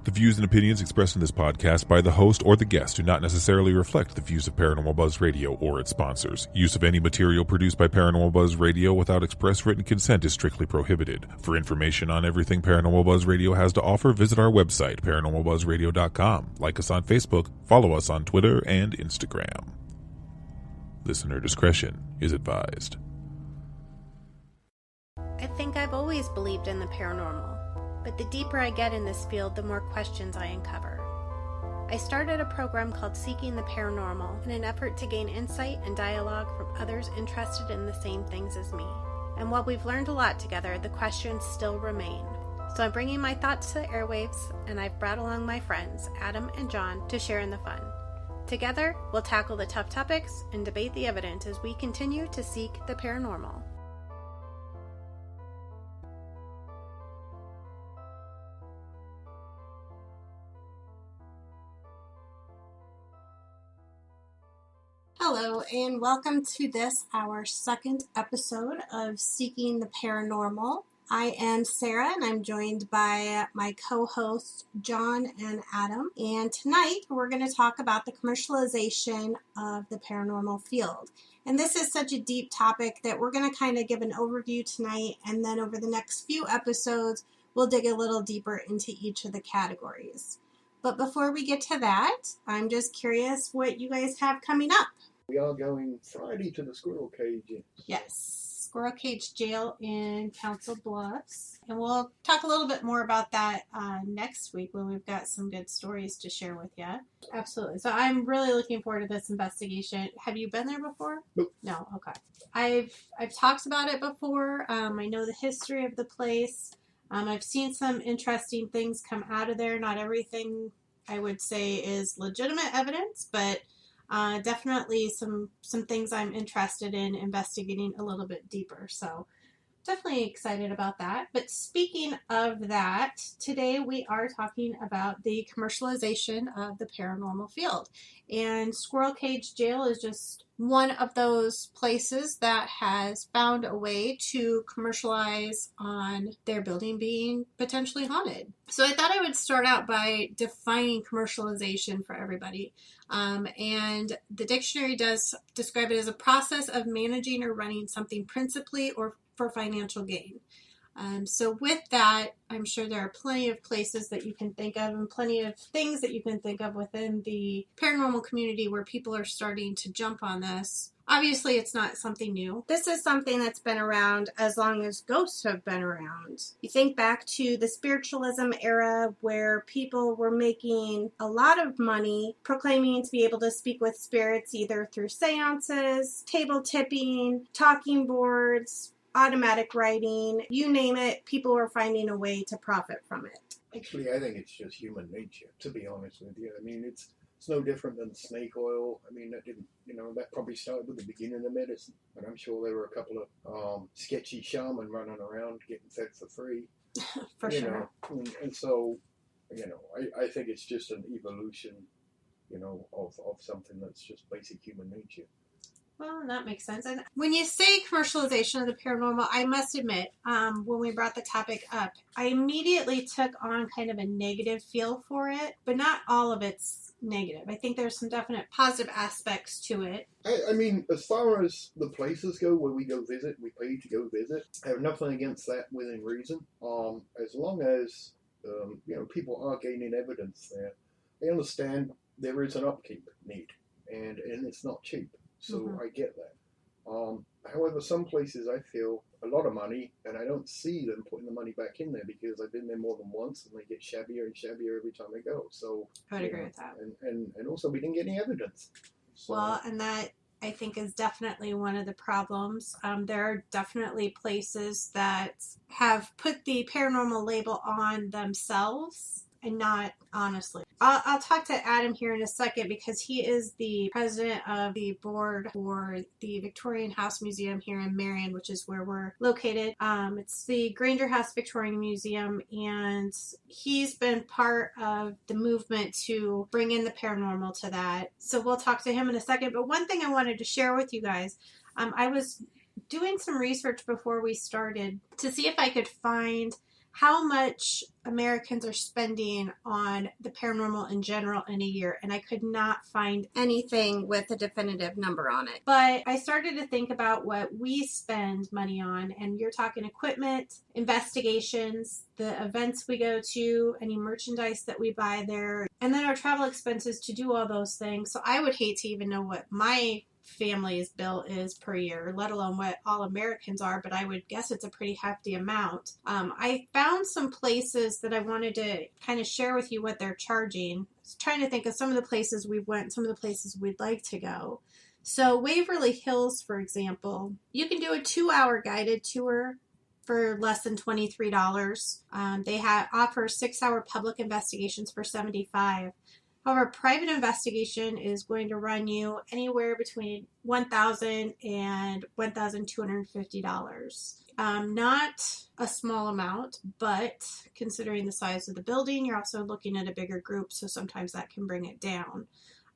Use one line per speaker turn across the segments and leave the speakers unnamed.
The views and opinions expressed in this podcast by the host or the guest do not necessarily reflect the views of Paranormal Buzz Radio or its sponsors. Use of any material produced by Paranormal Buzz Radio without express written consent is strictly prohibited. For information on everything Paranormal Buzz Radio has to offer, visit our website, paranormalbuzzradio.com. Like us on Facebook, follow us on Twitter and Instagram. Listener discretion is advised.
I think I've always believed in the paranormal, but the deeper I get in this field, the more questions I uncover. I started a program called Seeking the Paranormal in an effort to gain insight and dialogue from others interested in the same things as me. And while we've learned a lot together, the questions still remain. So I'm bringing my thoughts to the airwaves, and I've brought along my friends, Adam and John, to share in the fun. Together, we'll tackle the tough topics and debate the evidence as we continue to seek the paranormal. Hello, and welcome to this, our second episode of Seeking the Paranormal. I am Sarah, and I'm joined by my co-hosts, John and Adam. And tonight, we're going to talk about the commercialization of the paranormal field. And this is such a deep topic that we're going to kind of give an overview tonight, and then over the next few episodes, we'll dig a little deeper into each of the categories. But before we get to that, I'm just curious what you guys have coming up.
We are going Friday to the Squirrel Cage.
Yes, Squirrel Cage Jail in Council Bluffs. And we'll talk a little bit more about that next week when we've got some good stories to share with you. Absolutely. So I'm really looking forward to this investigation. Have you been there before?
Nope.
No? Okay. I've talked about it before. I know the history of the place. I've seen some interesting things come out of there. Not everything, I would say, is legitimate evidence, but definitely some things I'm interested in investigating a little bit deeper. So definitely excited about that. But speaking of that, today we are talking about the commercialization of the paranormal field. And Squirrel Cage Jail is just one of those places that has found a way to commercialize on their building being potentially haunted. So I thought I would start out by defining commercialization for everybody. And the dictionary does describe it as a process of managing or running something principally or for financial gain. So with that, I'm sure there are plenty of places that you can think of and plenty of things that you can think of within the paranormal community where people are starting to jump on this. Obviously, it's not something new. This is something that's been around as long as ghosts have been around. You think back to the spiritualism era where people were making a lot of money proclaiming to be able to speak with spirits either through seances, table tipping, talking boards, automatic writing, you name it, people were finding a way to profit from it.
Actually, I think it's just human nature, to be honest with you. I mean, it's no different than snake oil. I mean, that didn't, that probably started with the beginning of medicine. But I'm sure there were a couple of sketchy shaman running around getting fed for free.
For sure.
And so, I think it's just an evolution, of something that's just basic human nature.
Well, that makes sense. And when you say commercialization of the paranormal, I must admit, when we brought the topic up, I immediately took on kind of a negative feel for it, but not all of it's negative. I think there's some definite positive aspects to it.
I mean, as far as the places go where we go visit, we pay to go visit, I have nothing against that within reason. As long as, people are gaining evidence there. I understand there is an upkeep need, and it's not cheap. So I get that. However, some places I feel a lot of money, and I don't see them putting the money back in there because I've been there more than once, and they get shabbier and shabbier every time I go. So
I would agree with that.
And also, we didn't get any evidence. So,
well, and that I think is definitely one of the problems. There are definitely places that have put the paranormal label on themselves and not honestly. I'll talk to Adam here in a second because he is the president of the board for the Victorian House Museum here in Marion, which is where we're located. It's the Granger House Victorian Museum, and he's been part of the movement to bring in the paranormal to that. So we'll talk to him in a second. But one thing I wanted to share with you guys, I was doing some research before we started to see if I could find how much Americans are spending on the paranormal in general in a year, and I could not find anything with a definitive number on it. But I started to think about what we spend money on, and you're talking equipment, investigations, the events we go to, any merchandise that we buy there, and then our travel expenses to do all those things. So I would hate to even know what my family's bill is per year, let alone what all Americans are, but I would guess it's a pretty hefty amount. I found some places that I wanted to kind of share with you what they're charging. I was trying to think of some of the places we went, some of the places we'd like to go. So Waverly Hills, for example, you can do a 2-hour guided tour for less than $23. They offer 6-hour public investigations for $75. However, private investigation is going to run you anywhere between $1,000 and $1,250. Not a small amount, but considering the size of the building, you're also looking at a bigger group, so sometimes that can bring it down.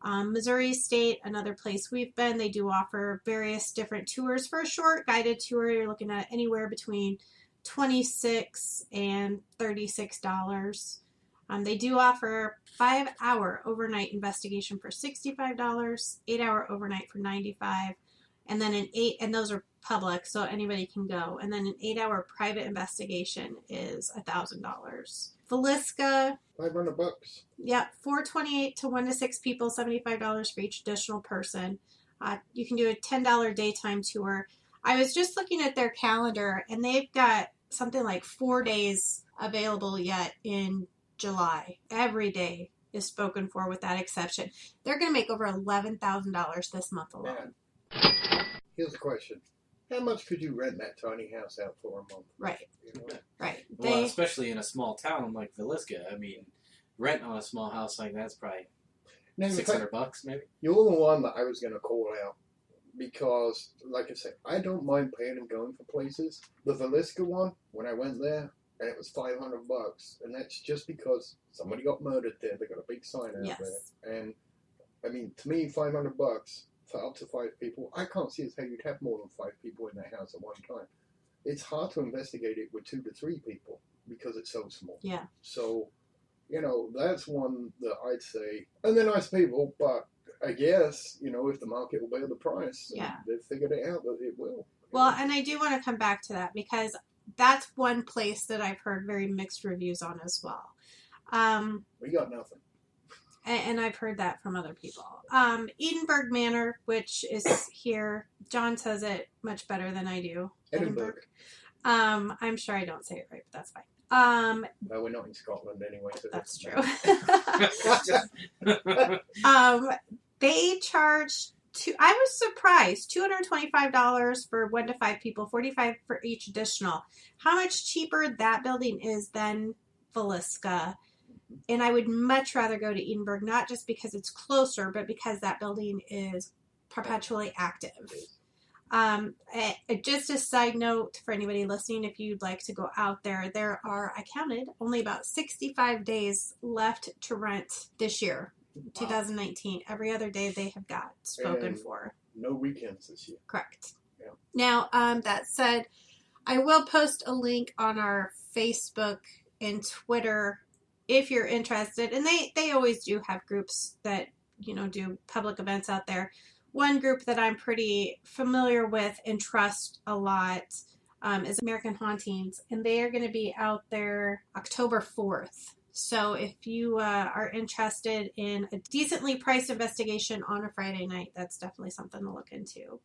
Missouri State, another place we've been, they do offer various different tours. For a short guided tour, you're looking at anywhere between $26 and $36. They do offer 5-hour overnight investigation for $65, 8-hour overnight for $95, and then and those are public, so anybody can go. And then an 8-hour private investigation is $1,000. Villisca,
$500.
yeah, $428 to 1 to 6 people, $75 for each additional person. You can do a $10 daytime tour. I was just looking at their calendar, and they've got something like 4 days available yet in July. Every day is spoken for with that exception. They're going to make over $11,000 this month alone.
Yeah. Here's a question. How much could you rent that tiny house out for a month?
Right.
You know?
Right.
Well, especially in a small town like Villisca. I mean, rent on a small house like that's probably $600 maybe.
You're the one that I was going to call out because, like I said, I don't mind paying and going for places. The Villisca one, when I went there, and it was $500, and that's just because somebody got murdered there. They got a big sign out there, and I mean, to me, $500 for up to 5 people, I can't see as how you'd have more than 5 people in that house at one time. It's hard to investigate it with 2 to 3 people because it's so small.
Yeah.
So, you know, that's one that I'd say, and they're nice people, but I guess, you know, if the market will bear the price, they've figured it out that it will.
Well, and I do want to come back to that because that's one place that I've heard very mixed reviews on as well.
We got nothing.
And I've heard that from other people. Edinburgh Manor, which is here, John says it much better than I do.
Edinburgh.
I'm sure I don't say it right, but that's fine.
Well, we're not in Scotland anyway. So
that's true. They charge I was surprised. $225 for 1 to 5 people, $45 for each additional. How much cheaper that building is than Villisca. And I would much rather go to Edinburgh, not just because it's closer, but because that building is perpetually active. Just a side note for anybody listening, if you'd like to go out there, there are, I counted, only about 65 days left to rent this year. 2019. Every other day they have got spoken for.
No weekends this year.
Correct.
Yeah.
Now, that said, I will post a link on our Facebook and Twitter if you're interested. And they always do have groups that, you know, do public events out there. One group that I'm pretty familiar with and trust a lot is American Hauntings. And they are going to be out there October 4th. So if you are interested in a decently priced investigation on a Friday night, that's definitely something to look into.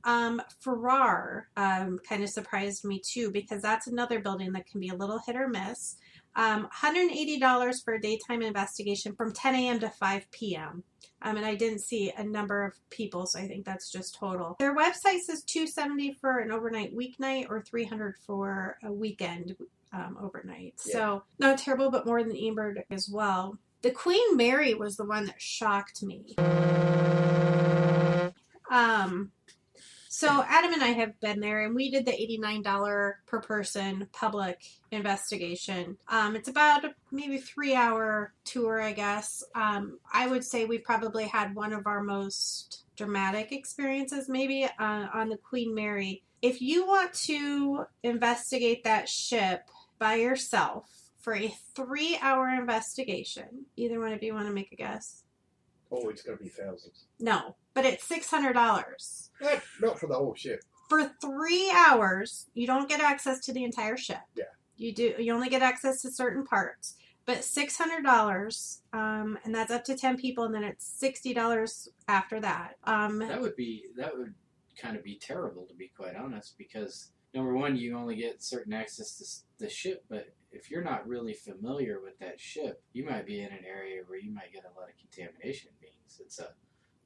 Farrar kind of surprised me too, because that's another building that can be a little hit or miss. $180 for a daytime investigation from 10 a.m. to 5 p.m. And I didn't see a number of people, so I think that's just total. Their website says $270 for an overnight weeknight or $300 for a weekend overnight. Yeah. So not terrible, but more than Edinburgh as well. The Queen Mary was the one that shocked me. So Adam and I have been there, and we did the $89 per person public investigation. It's about maybe 3-hour tour, I guess. I would say we probably had one of our most dramatic experiences maybe on the Queen Mary. If you want to investigate that ship, by yourself for a 3-hour investigation. Either one of you want to make a guess?
Oh, it's going to be thousands.
No, but it's $600.
Not for the whole ship.
For 3 hours, you don't get access to the entire ship.
Yeah.
You do. You only get access to certain parts. But $600, and that's up to 10 people, and then it's $60 after that.
That would kind of be terrible, to be quite honest, because number one, you only get certain access to the ship, but if you're not really familiar with that ship, you might be in an area where you might get a lot of contamination, being it's a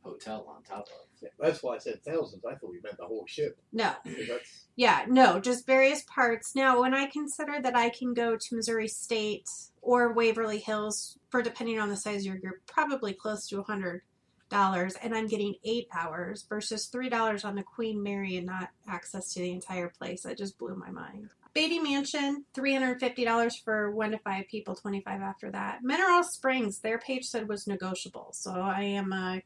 hotel on top of.
Yeah, that's why I said thousands. I thought you meant the whole ship.
No.
That's...
Yeah, no, just various parts. Now, when I consider that I can go to Missouri State or Waverly Hills, for depending on the size of your group, probably close to $100, and I'm getting 8 hours versus $3 on the Queen Mary and not access to the entire place. That just blew my mind. Beatty Mansion, $350 for 1 to 5 people, 25 after that. Mineral Springs, their page said was negotiable. So I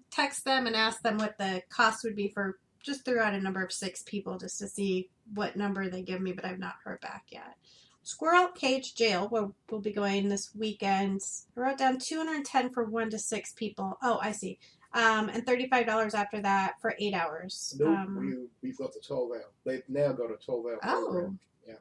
text them and asked them what the cost would be for, just threw out a number of 6 people just to see what number they give me, but I've not heard back yet. Squirrel Cage Jail, where we'll be going this weekend. I wrote down $210 for 1 to 6 people. Oh, I see. And $35 after that for 8 hours.
Nope, we've got the 12 hour. They've now got a 12-hour program. Yeah.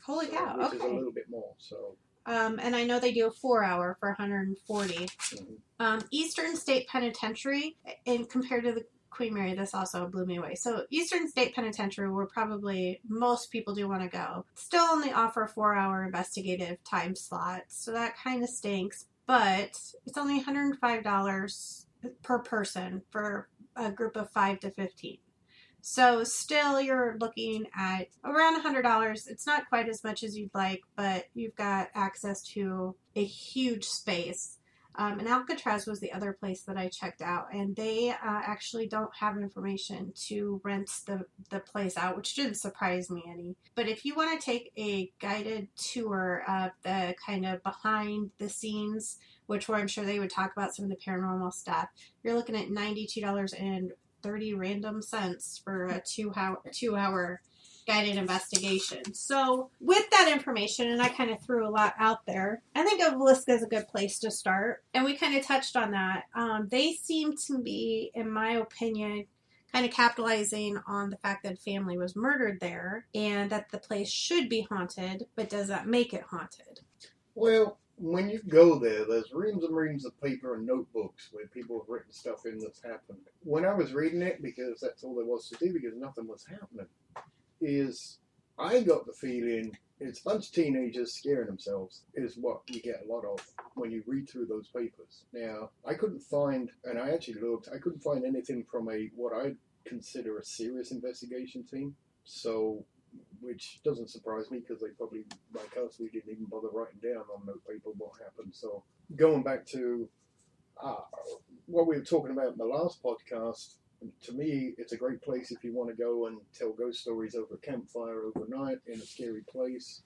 Holy cow!
Which
Okay.
is a little bit more. So.
And I know they do a 4-hour for $140.
Mm-hmm.
Eastern State Penitentiary, and compared to the Queen Mary, this also blew me away. So Eastern State Penitentiary, where probably most people do want to go, still only offer a 4-hour investigative time slot. So that kind of stinks. But it's only $105 per person for a group of 5 to 15. So still you're looking at around $100. It's not quite as much as you'd like, but you've got access to a huge space. And Alcatraz was the other place that I checked out, and they actually don't have information to rent the place out, which didn't surprise me any. But if you want to take a guided tour of the kind of behind the scenes, which where I'm sure they would talk about some of the paranormal stuff, you're looking at $92.30 random cents for a 2-hour guided investigation. So with that information, and I kind of threw a lot out there, I think Villisca is a good place to start. And we kind of touched on that. They seem to be, in my opinion, kind of capitalizing on the fact that family was murdered there and that the place should be haunted, but does that make it haunted?
Well, when you go there, there's reams and reams of paper and notebooks where people have written stuff in that's happened. When I was reading it, because that's all there was to do, because nothing was happening, I got the feeling it's a bunch of teenagers scaring themselves is what you get a lot of when you read through those papers. Now, I couldn't find, and I actually looked, I couldn't find anything from what I'd consider a serious investigation team. So, which doesn't surprise me because they probably, like us, we didn't even bother writing down on note paper what happened. So, going back to what we were talking about in the last podcast, to me, it's a great place if you want to go and tell ghost stories over a campfire overnight in a scary place.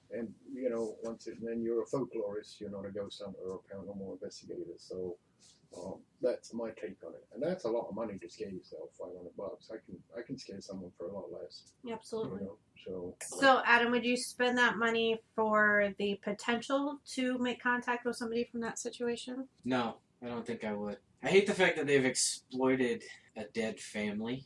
And, then you're a folklorist, you're not a ghost hunter or a paranormal investigator. So that's my take on it. And that's a lot of money to scare yourself, $500. I can scare someone for a lot less.
Absolutely.
So
Adam, would you spend that money for the potential to make contact with somebody from that situation?
No, I don't think I would. I hate the fact that they've exploited a dead family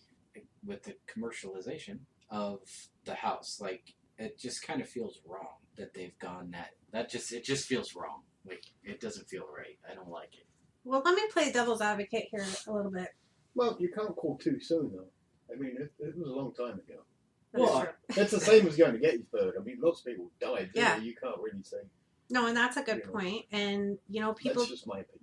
with the commercialization of the house. Like, it just kind of feels wrong that they've gone it just feels wrong. Like, it doesn't feel right. I don't like it.
Well, let me play devil's advocate here a little bit.
Well, you can't call too soon, though. I mean, it was a long time ago.
Well,
it's the same as going to Gettysburg. I mean, lots of people died.
Yeah.
You can't really say.
No, and that's a good point. And, people...
That's just my opinion.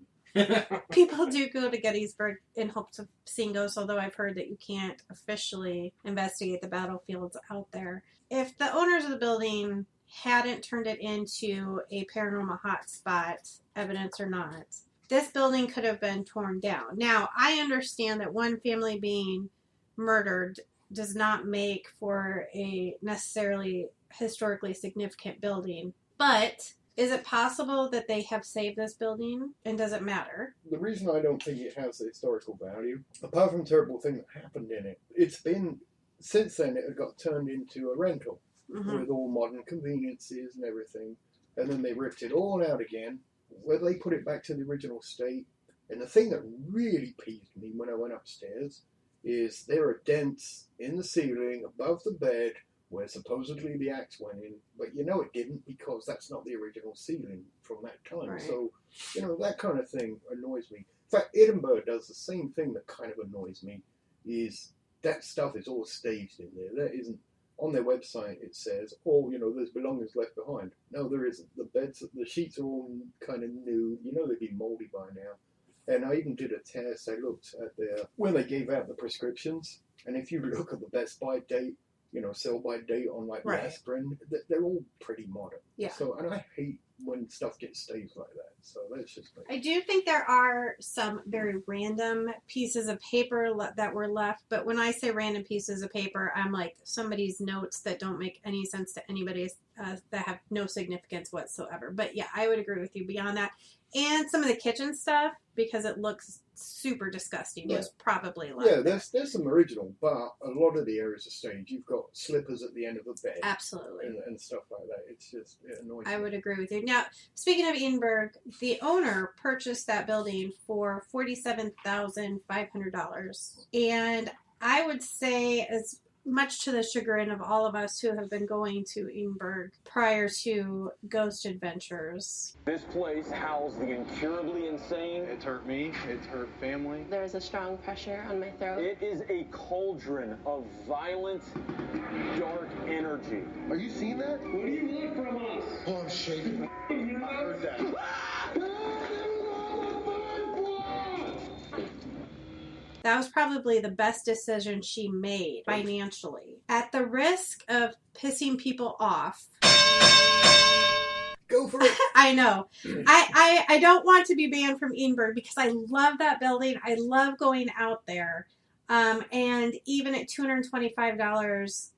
People do go to Gettysburg in hopes of seeing ghosts, although I've heard that you can't officially investigate the battlefields out there. If the owners of the building hadn't turned it into a paranormal hotspot, evidence or not, this building could have been torn down. Now, I understand that one family being murdered does not make for a necessarily historically significant building, but is it possible that they have saved this building, and does it matter?
The reason I don't think it has the historical value, apart from terrible thing that happened in it, it's been, since then it got turned into a rental. with all modern conveniences and everything. And then they ripped it all out again, where they put it back to the original state. And the thing that really peeved me when I went upstairs is there are dents in the ceiling above the bed where supposedly the axe went in, but you know it didn't because that's not the original ceiling from that time.
Right.
So, that kind of thing annoys me. In fact, Edinburgh does the same thing that kind of annoys me, is that stuff is all staged in there. There isn't, on their website it says, there's belongings left behind. No, there isn't. The sheets are all kind of new. They'd be moldy by now. And I even did a test. I looked at when they gave out the prescriptions, and if you look at the best by date, sell by date on like
Right.
aspirin, they're all pretty modern.
Yeah.
So, and I hate when stuff gets staged like that. So that's just me.
I do think there are some very random pieces of paper that were left, but when I say random pieces of paper, I'm like somebody's notes that don't make any sense to anybody, that have no significance whatsoever. But yeah, I would agree with you beyond that. And some of the kitchen stuff, because it looks super disgusting, was probably left.
Yeah, there's some original, but a lot of the areas are staged. You've got slippers at the end of the bed.
Absolutely.
And stuff like that. It's just, it annoys
I
me.
would agree with you. Now, speaking of Edinburgh, the owner purchased that building for $47,500. And I would say, as much to the chagrin of all of us who have been going to Edinburgh prior to Ghost Adventures.
This place housed the incurably insane.
It's hurt me. It's hurt family.
There was a strong pressure on my throat.
It is a cauldron of violent, dark energy.
Are you seeing that?
What do you want from us?
Oh, I'm shaking. I heard that.
That was probably the best decision she made financially. At the risk of pissing people off.
Go for it.
I know. I don't want to be banned from Edinburgh because I love that building. I love going out there. And even at $225,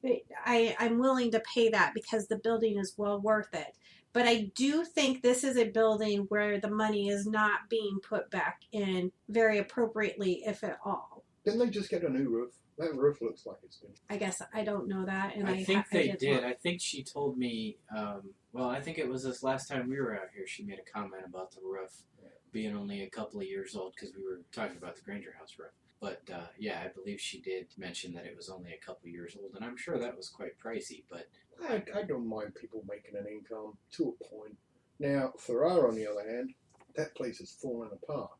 I'm willing to pay that because the building is well worth it. But I do think this is a building where the money is not being put back in very appropriately, if at all.
Didn't they just get a new roof? That roof looks like it's been...
I guess I don't know that. And
I think they did.
Look.
I think she told me, I think it was this last time we were out here, she made a comment about the roof being only a couple of years old because we were talking about the Granger House roof. But, I believe she did mention that it was only a couple of years old, and I'm sure that was quite pricey, but...
I don't mind people making an income to a point. Now, Ferrara, on the other hand, that place is falling apart,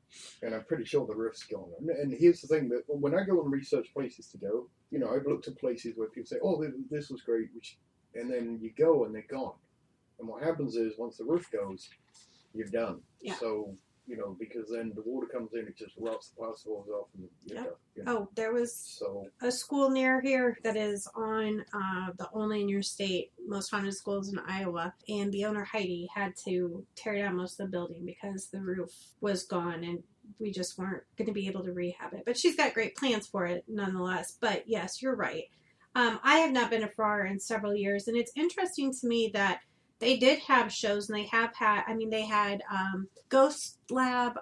and I'm pretty sure the roof's gone. And here's the thing, that when I go and research places to go, I've looked at places where people say, oh, this was great, and then you go and they're gone. And what happens is, once the roof goes, you're done.
Yeah.
So... because then the water comes in, it just rots the plasterboards off, and you're done.
Oh, there was a school near here that is on the only in your state most haunted schools in Iowa, and the owner Heidi had to tear down most of the building because the roof was gone, and we just weren't going to be able to rehab it. But she's got great plans for it nonetheless. But yes, you're right. I have not been to Ferrara in several years, and it's interesting to me that they did have shows, and they had Ghost Lab.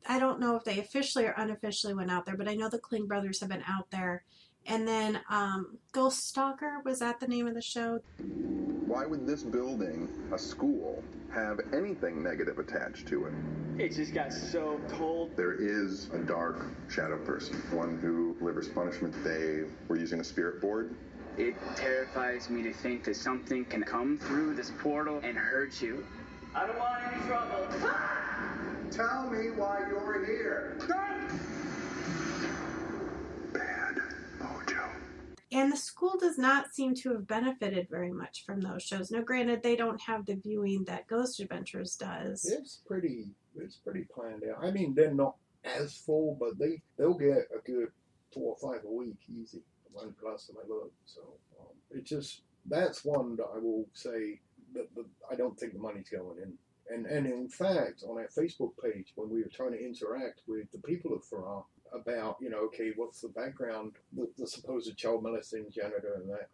I don't know if they officially or unofficially went out there, but I know the Kling brothers have been out there. And then Ghost Stalker, was that the name of the show?
Why would this building, a school, have anything negative attached to it?
It just got so cold.
There is a dark shadow person, one who delivers punishment. They were using a spirit board.
It terrifies me to think that something can come through this portal and hurt you.
I don't want any trouble.
Tell me why you're here. Bad mojo.
And the school does not seem to have benefited very much from those shows. Now, granted, they don't have the viewing that Ghost Adventures does.
It's pretty planned out. I mean, they're not as full, but they'll get a good 4 or 5 a week easy. One plus that I love. So it just, that's one that I will say that I don't think the money's going in. And in fact, on our Facebook page, when we were trying to interact with the people of Ferrara about, okay, what's the background, the supposed child molesting janitor and that,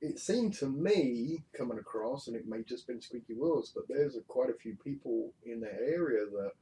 it seemed to me, coming across, and it may just been squeaky wheels, but there's quite a few people in that area that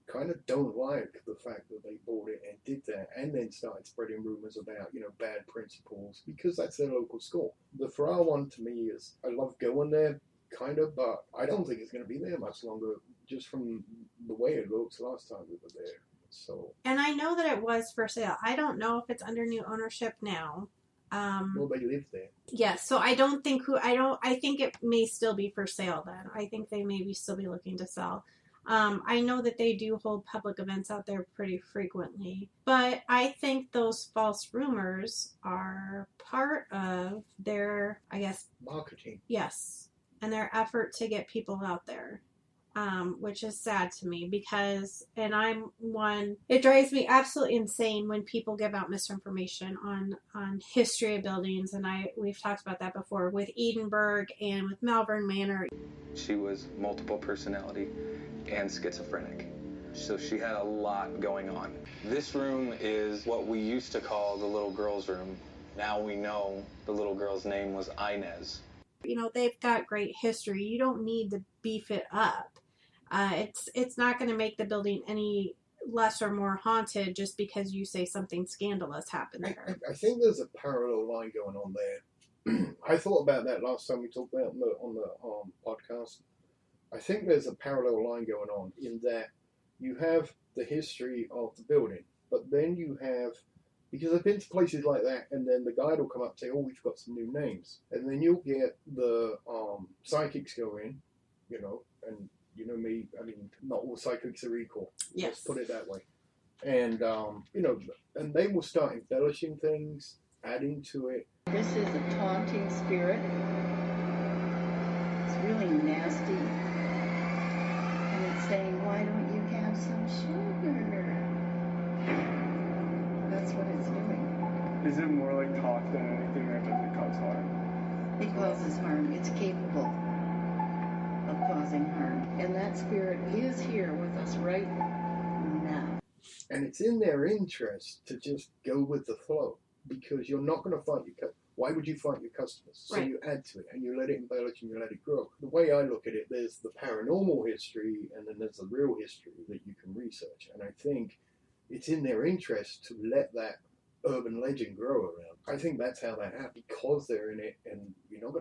kind of don't like the fact that they bought it and did that, and then started spreading rumors about, bad principals, because that's their local school. The Farrar one, to me, is, I love going there, kind of, but I don't think it's going to be there much longer, just from the way it looks last time we were there. So.
And I know that it was for sale. I don't know if it's under new ownership now.
Well, they live there.
Yes, so I think it may still be for sale then. I think they maybe still be looking to sell. I know that they do hold public events out there pretty frequently, but I think those false rumors are part of their, I guess,
marketing.
Yes, and their effort to get people out there. Which is sad to me because, and I'm one, it drives me absolutely insane when people give out misinformation on history of buildings, and we've talked about that before with Edinburgh and with Malvern Manor.
She was multiple personality and schizophrenic, so she had a lot going on. This room is what we used to call the little girl's room. Now we know the little girl's name was Inez.
They've got great history. You don't need to beef it up. It's not going to make the building any less or more haunted just because you say something scandalous happened there.
I think there's a parallel line going on there. I thought about that last time we talked about on the podcast. I think there's a parallel line going on in that you have the history of the building, but then you have, because I've been to places like that, and then the guide will come up and say, "Oh, we've got some new names," and then you'll get the psychics go in, and you know me, I mean, not all psychics are equal.
Yes.
Let's put it that way. And and they will start embellishing things, adding to it.
This is a taunting spirit. It's really nasty, and it's saying, "Why don't you have some sugar?" That's what it's doing.
Is it more like talk than anything, or does it cause harm?
It causes harm. It's capable of causing harm. And that spirit is here with us right now.
And it's in their interest to just go with the flow, because you're not going to fight your customers. Why would you fight your customers? So you add to it, and you let it embellish, and you let it grow. The way I look at it, there's the paranormal history, and then there's the real history that you can research. And I think it's in their interest to let that urban legend grow around. I think that's how that happens, because they're in it, and you're not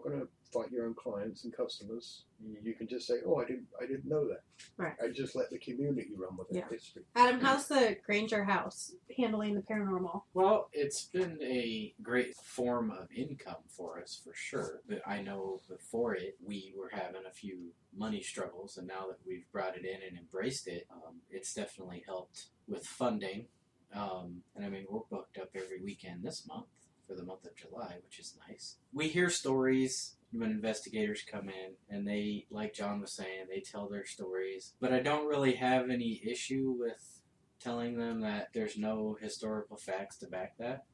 gonna fight your own clients and customers. You can just say, "Oh, I didn't know that."
Right.
I just let the community run with that history.
Adam, how's the Granger house handling the paranormal?
Well, it's been a great form of income for us, for sure. But I know before it, we were having a few money struggles, and now that we've brought it in and embraced it, it's definitely helped with funding. And I mean, we're booked up every weekend this month for the month of July, which is nice. We hear stories when investigators come in, and they, like John was saying, they tell their stories. But I don't really have any issue with telling them that there's no historical facts to back that,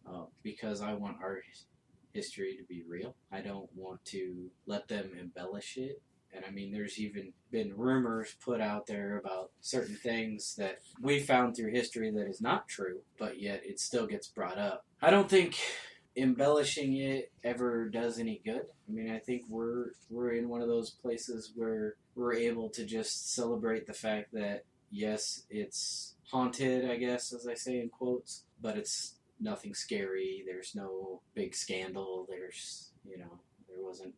because I want our history to be real. I don't want to let them embellish it. And I mean, there's even been rumors put out there about certain things that we found through history that is not true, but yet it still gets brought up. I don't think embellishing it ever does any good. I mean, I think we're in one of those places where we're able to just celebrate the fact that, yes, it's haunted, I guess, as I say in quotes, but it's nothing scary. There's no big scandal. There wasn't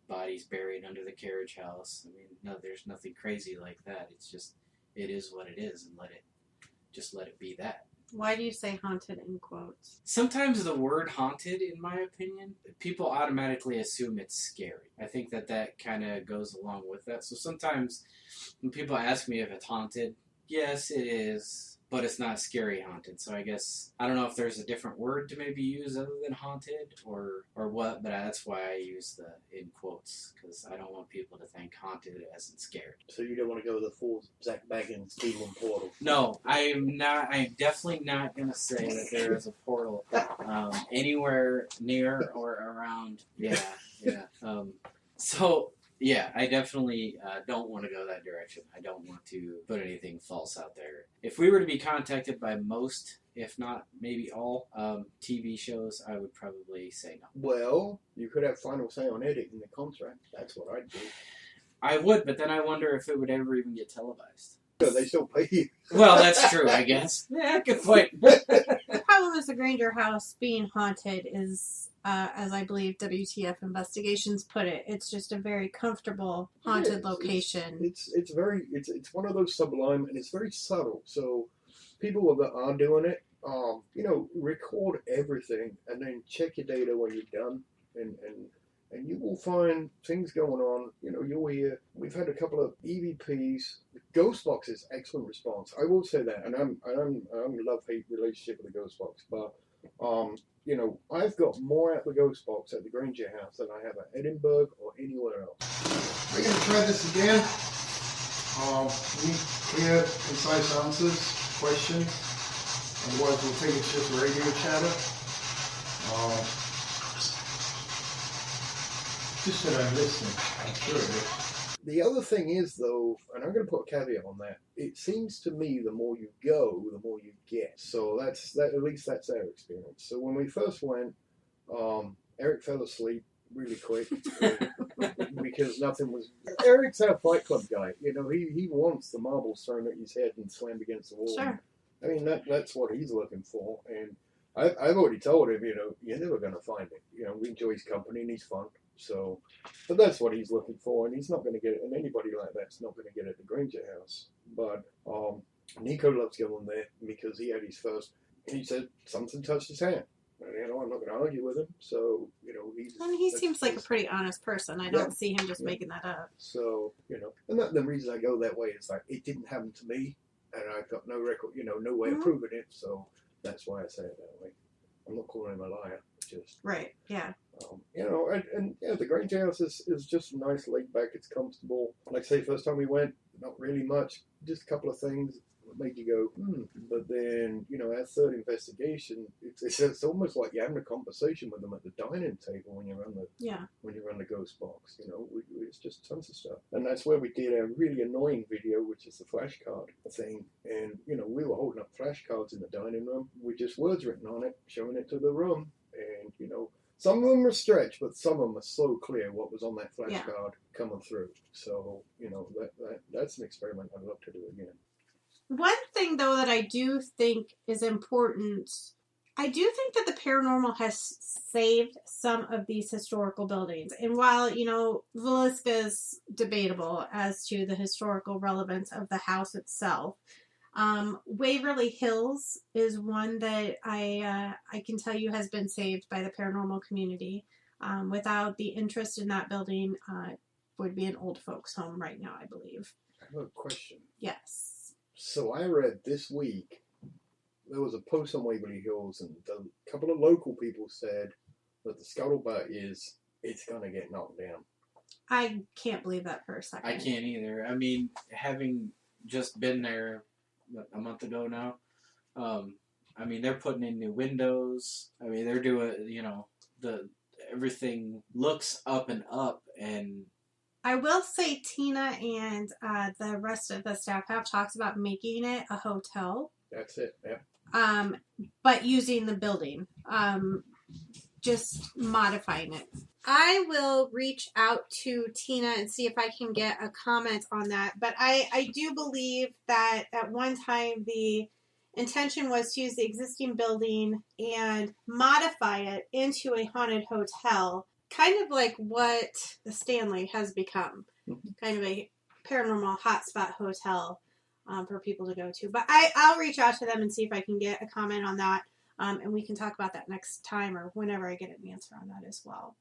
bodies buried under the carriage house. I mean, no, there's nothing crazy like that. It's just, it is what it is, and let it be that.
Why do you say haunted in quotes?
Sometimes the word haunted, in my opinion, people automatically assume it's scary. I think that kind of goes along with that. So sometimes when people ask me if it's haunted, yes, it is, but it's not scary haunted. So I guess, I don't know if there's a different word to maybe use other than haunted or what, but that's why I use the in quotes, because I don't want people to think haunted as in scared.
So you don't want to go the full Zach Baggins Demon Portal?
No, I'm definitely not going to say that there is a portal anywhere near or around. Yeah. So, yeah, I definitely don't want to go that direction. I don't want to put anything false out there. If we were to be contacted by most, if not maybe all, TV shows, I would probably say no.
Well, you could have final say on editing the contract. That's what I'd do.
I would, but then I wonder if it would ever even get televised.
They still pay you.
Well, that's true, I guess. Yeah, good point.
The problem is the Granger house being haunted is, as I believe WTF Investigations put it, it's just a very comfortable haunted location.
It's one of those sublime, and it's very subtle. So people that are doing it, record everything and then check your data when you're done, and you will find things going on. You'll hear. We've had a couple of EVPs. Ghost Box is excellent response. I will say that, and I'm a love-hate relationship with the Ghost Box, but I've got more at the Ghost Box at the Granger house than I have at Edinburgh or anywhere else. We're gonna try this again. We need clear, concise answers, questions. Otherwise, we'll think it's just radio chatter. Just that I'm listening. I'm sure of it. The other thing is, though, and I'm going to put a caveat on that, it seems to me the more you go, the more you get. So at least that's our experience. So when we first went, Eric fell asleep really quick because nothing was... Eric's our Fight Club guy. He wants the marbles thrown at his head and slammed against the wall.
Sure.
I mean, that's what he's looking for. And I've already told him, you're never going to find it. We enjoy his company and he's fun. So, but that's what he's looking for, and he's not going to get it. And anybody like that's not going to get it at the Granger house. But Nico loves going there because he had his first. He said something touched his hand. And, I'm not going to argue with him. So,
he seems like a pretty honest person. I don't see him just making that up.
So, and the reason I go that way is like it didn't happen to me, and I've got no record, no way of proving it. So that's why I say it that way. I'm not calling him a liar. Just
right. Yeah.
The Granger house is just nice, laid back. It's comfortable. Like I say, first time we went, not really much, just a couple of things that made you go, But then, our third investigation, it's almost like you're having a conversation with them at the dining table when you're on the Ghost Box. It's just tons of stuff. And that's where we did a really annoying video, which is the flashcard thing. And we were holding up flashcards in the dining room with just words written on it, showing it to the room, and some of them are stretched, but some of them are so clear what was on that flashcard coming through. So, that's an experiment I'd love to do again.
One thing, though, that I do think is important, I do think that the paranormal has saved some of these historical buildings. And while, Villisca's debatable as to the historical relevance of the house itself, Waverly Hills is one that I can tell you has been saved by the paranormal community. Without the interest in that building, would be an old folks home right now, I believe.
I have a question.
Yes.
So I read this week, there was a post on Waverly Hills, and a couple of local people said that the scuttlebutt is, it's going to get knocked down.
I can't believe that for a second.
I can't either. I mean, having just been there a month ago now, they're putting in new windows. I mean, they're doing, everything looks up and up, and
I will say Tina and the rest of the staff have talked about making it a hotel.
That's it, yeah.
But using the building, just modifying it. I will reach out to Tina and see if I can get a comment on that. But I do believe that at one time the intention was to use the existing building and modify it into a haunted hotel. Kind of like what the Stanley has become, kind of a paranormal hotspot hotel for people to go to. But I'll reach out to them and see if I can get a comment on that, and we can talk about that next time or whenever I get an answer on that as well.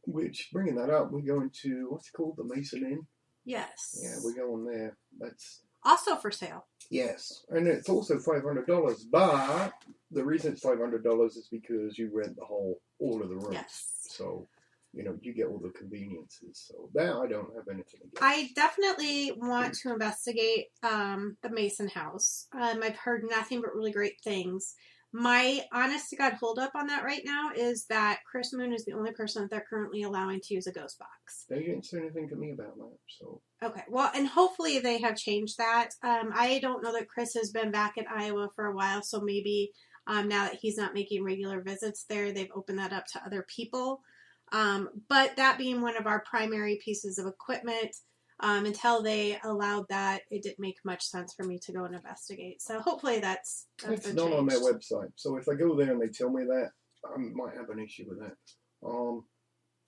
Which, bringing that up, we're going to, what's it called, the Mason Inn?
Yes.
Yeah, we're going there. That's
also for sale.
Yes, and it's also $500, but the reason it's $500 is because you rent all of the rooms.
Yes.
So, you get all the conveniences. So that I don't have anything against.
I definitely want to investigate the Mason house. I've heard nothing but really great things. My honest to God holdup on that right now is that Chris Moon is the only person that they're currently allowing to use a ghost box.
They didn't say anything to me about that, so.
Okay, well, and hopefully they have changed that. I don't know that Chris has been back in Iowa for a while, so maybe now that he's not making regular visits there, they've opened that up to other people. But that being one of our primary pieces of equipment, Until they allowed that, it didn't make much sense for me to go and investigate. So hopefully that's
It's
been
not on their
changed.
website. So if I go there and they tell me that, I might have an issue with that.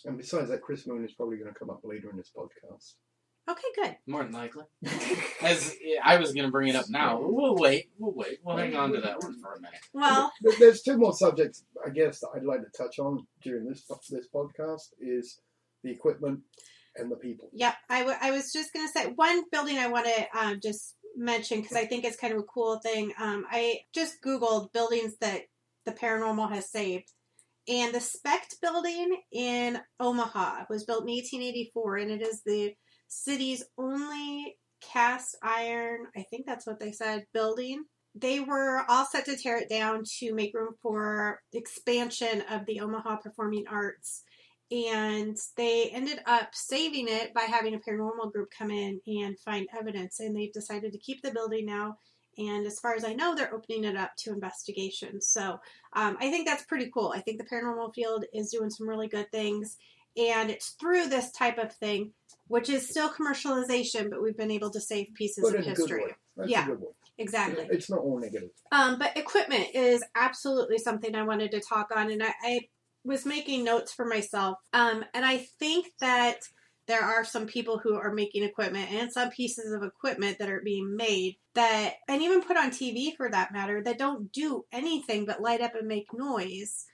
And besides that, Chris Moon is probably going to come up later in this podcast.
Okay, good.
More than likely. As I was going to bring it up now. We'll wait. We'll hang on to that one for a minute.
Well,
there's two more subjects, I guess, that I'd like to touch on during this podcast is the equipment and the people.
Yep. I was just going to say one building I want to just mention because I think it's kind of a cool thing. I just Googled buildings that the paranormal has saved. And the Specht building in Omaha was built in 1884, and it is the city's only cast iron, I think that's what they said, building. They were all set to tear it down to make room for expansion of the Omaha Performing Arts. And they ended up saving it by having a paranormal group come in and find evidence. And they've decided to keep the building now. And as far as I know, they're opening it up to investigation. So I think that's pretty cool. I think the paranormal field is doing some really good things. And it's through this type of thing, which is still commercialization, but we've been able to save pieces of history.
That's a good one.
Exactly.
It's not all negative.
But equipment is absolutely something I wanted to talk on. And I was making notes for myself. And I think that there are some people who are making equipment and some pieces of equipment that are being made that, and even put on TV for that matter, that don't do anything but light up and make noise,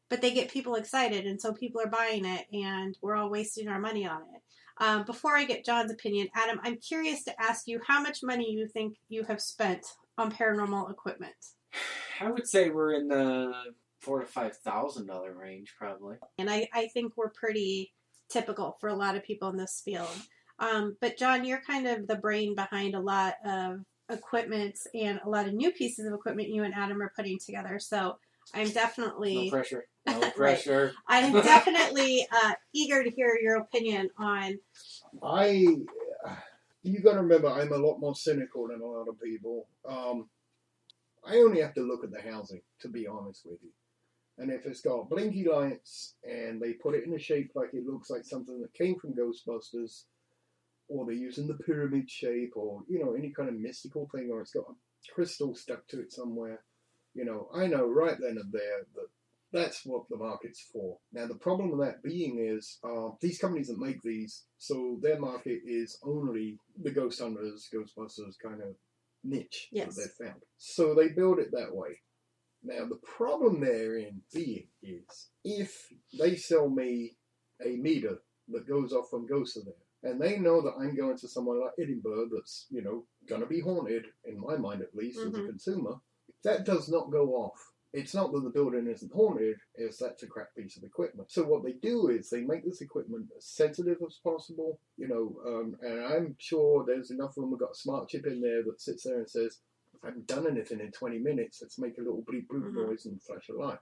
but they get people excited, and so people are buying it, and we're all wasting our money on it. Before I get John's opinion, Adam, I'm curious to ask you how much money you think you have spent on paranormal equipment.
I would say we're in the $4,000 to $5,000 range, probably.
And I think we're pretty typical for a lot of people in this field. But John, you're kind of the brain behind a lot of equipment and a lot of new pieces of equipment you and Adam are putting together. So I'm definitely...
No pressure. No pressure.
Right. I'm definitely eager to hear your opinion on...
You got to remember, I'm a lot more cynical than a lot of people. I only have to look at the housing, to be honest with you. And if it's got blinky lights and they put it in a shape like it looks like something that came from Ghostbusters, or they're using the pyramid shape, or, any kind of mystical thing, or it's got a crystal stuck to it somewhere, I know right then and there that that's what the market's for. Now, the problem with that being is these companies that make these, so their market is only the ghost hunters, Ghostbusters kind of niche that they've found. So they build it that way. Now, the problem therein being is if they sell me a meter that goes off when ghosts are there, and they know that I'm going to somewhere like Edinburgh that's, going to be haunted, in my mind at least, as a consumer, that does not go off. It's not that the building isn't haunted, it's that's a crap piece of equipment. So what they do is they make this equipment as sensitive as possible, and I'm sure there's enough of them who've got a smart chip in there that sits there and says, I haven't done anything in 20 minutes, let's make a little bleep bloop noise and flash a light.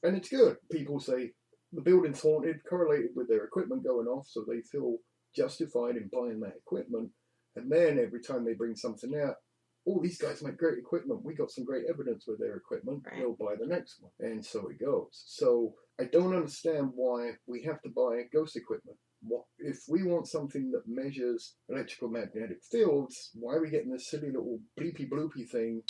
And it's good. People say the building's haunted, correlated with their equipment going off, so they feel justified in buying that equipment. And then every time they bring something out, these guys make great equipment. We got some great evidence with their equipment. Right. They'll buy the next one. And so it goes. So I don't understand why we have to buy ghost equipment. If we want something that measures electrical magnetic fields, why are we getting this silly little bleepy bloopy thing?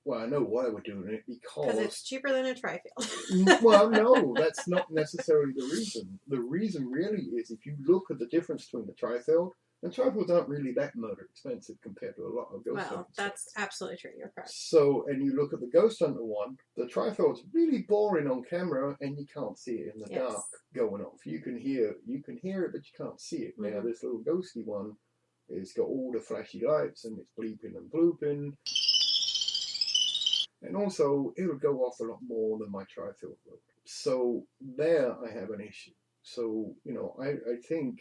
Well, I know why we're doing it, because
it's cheaper than a tri-field.
Well, no, that's not necessarily the reason. The reason really is if you look at the difference between the tri-field, and tri-fields aren't really that murder expensive compared to a lot of ghost hunters.
Well, that's absolutely true. You're correct.
So, and you look at the Ghost Hunter one, the tri-field's really boring on camera, and you can't see it in the dark going off. You can hear it, but you can't see it. Now, this little ghosty one has got all the flashy lights, and it's bleeping and blooping. And also, it'll go off a lot more than my tri-field will. So, there I have an issue. So, I think...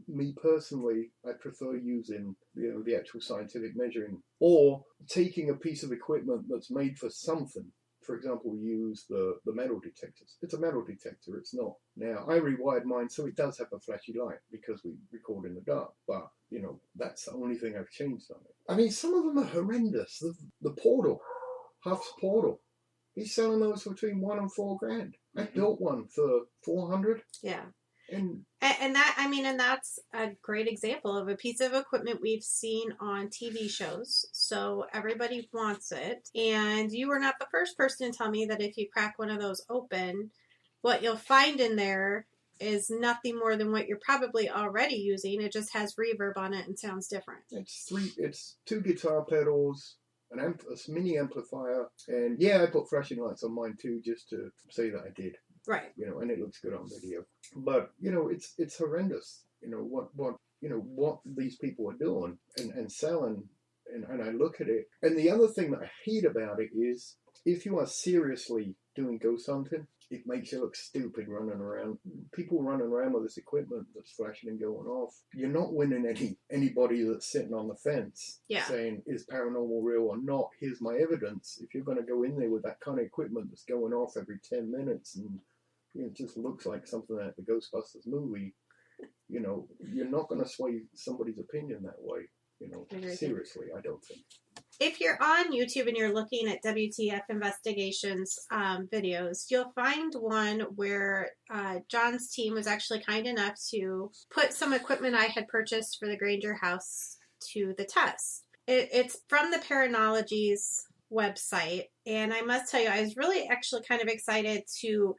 Me personally, I prefer using the actual scientific measuring, or taking a piece of equipment that's made for something. For example, we use the metal detectors. It's a metal detector, it's not. Now, I rewired mine so it does have a flashy light because we record in the dark, but, that's the only thing I've changed on it. I mean, some of them are horrendous. The Portal, Huff's Portal, he's selling those for between $1,000 and $4,000. I built one for $400.
Yeah.
And
that's a great example of a piece of equipment we've seen on TV shows. So everybody wants it. And you were not the first person to tell me that if you crack one of those open, what you'll find in there is nothing more than what you're probably already using. It just has reverb on it and sounds different.
It's 2 guitar pedals, a mini amplifier, and yeah, I put flashing lights on mine too, just to say that I did.
Right.
And it looks good on video. But it's horrendous. What these people are doing and selling, and I look at it. And the other thing that I hate about it is, if you are seriously doing ghost hunting, it makes you look stupid running around. People running around with this equipment that's flashing and going off. You're not winning anybody that's sitting on the fence saying, is paranormal real or not? Here's my evidence. If you're going to go in there with that kind of equipment that's going off every 10 minutes and it just looks like something out of the Ghostbusters movie, you're not going to sway somebody's opinion that way. Seriously, I don't think.
If you're on YouTube and you're looking at WTF Investigations videos, you'll find one where John's team was actually kind enough to put some equipment I had purchased for the Granger house to the test. It's from the Paranology's website, and I must tell you, I was really actually kind of excited to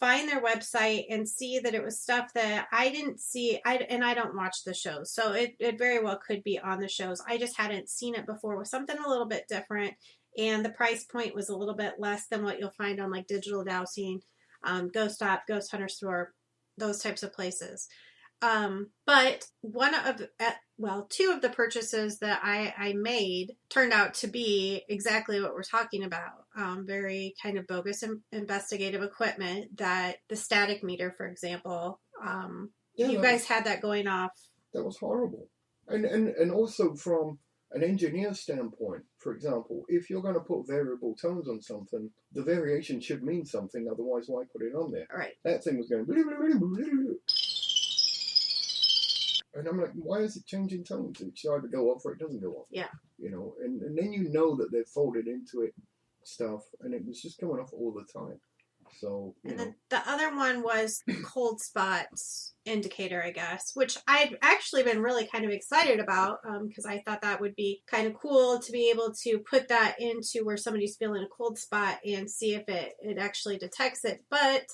find their website and see that it was stuff that I didn't see. I don't watch the shows, so it very well could be on the shows. I just hadn't seen it before with something a little bit different, and the price point was a little bit less than what you'll find on like Digital Dowsing, Ghost Stop, Ghost Hunter Store, those types of places. But two of the purchases that I made turned out to be exactly what we're talking about. Very kind of bogus investigative equipment, that the static meter, for example, you guys had that going off.
That was horrible. And also from an engineer's standpoint, for example, if you're going to put variable tones on something, the variation should mean something, otherwise why put it on there?
Right.
That thing was going blah, blah, blah, blah, blah. And I'm like, why is it changing tones? It should either go off or it doesn't go off.
Yeah.
And then that they've folded into it stuff, and it was just going off all the time. So,
then the other one was cold spots indicator, I guess, which I've actually been really kind of excited about, because I thought that would be kind of cool to be able to put that into where somebody's feeling a cold spot and see if it actually detects it. But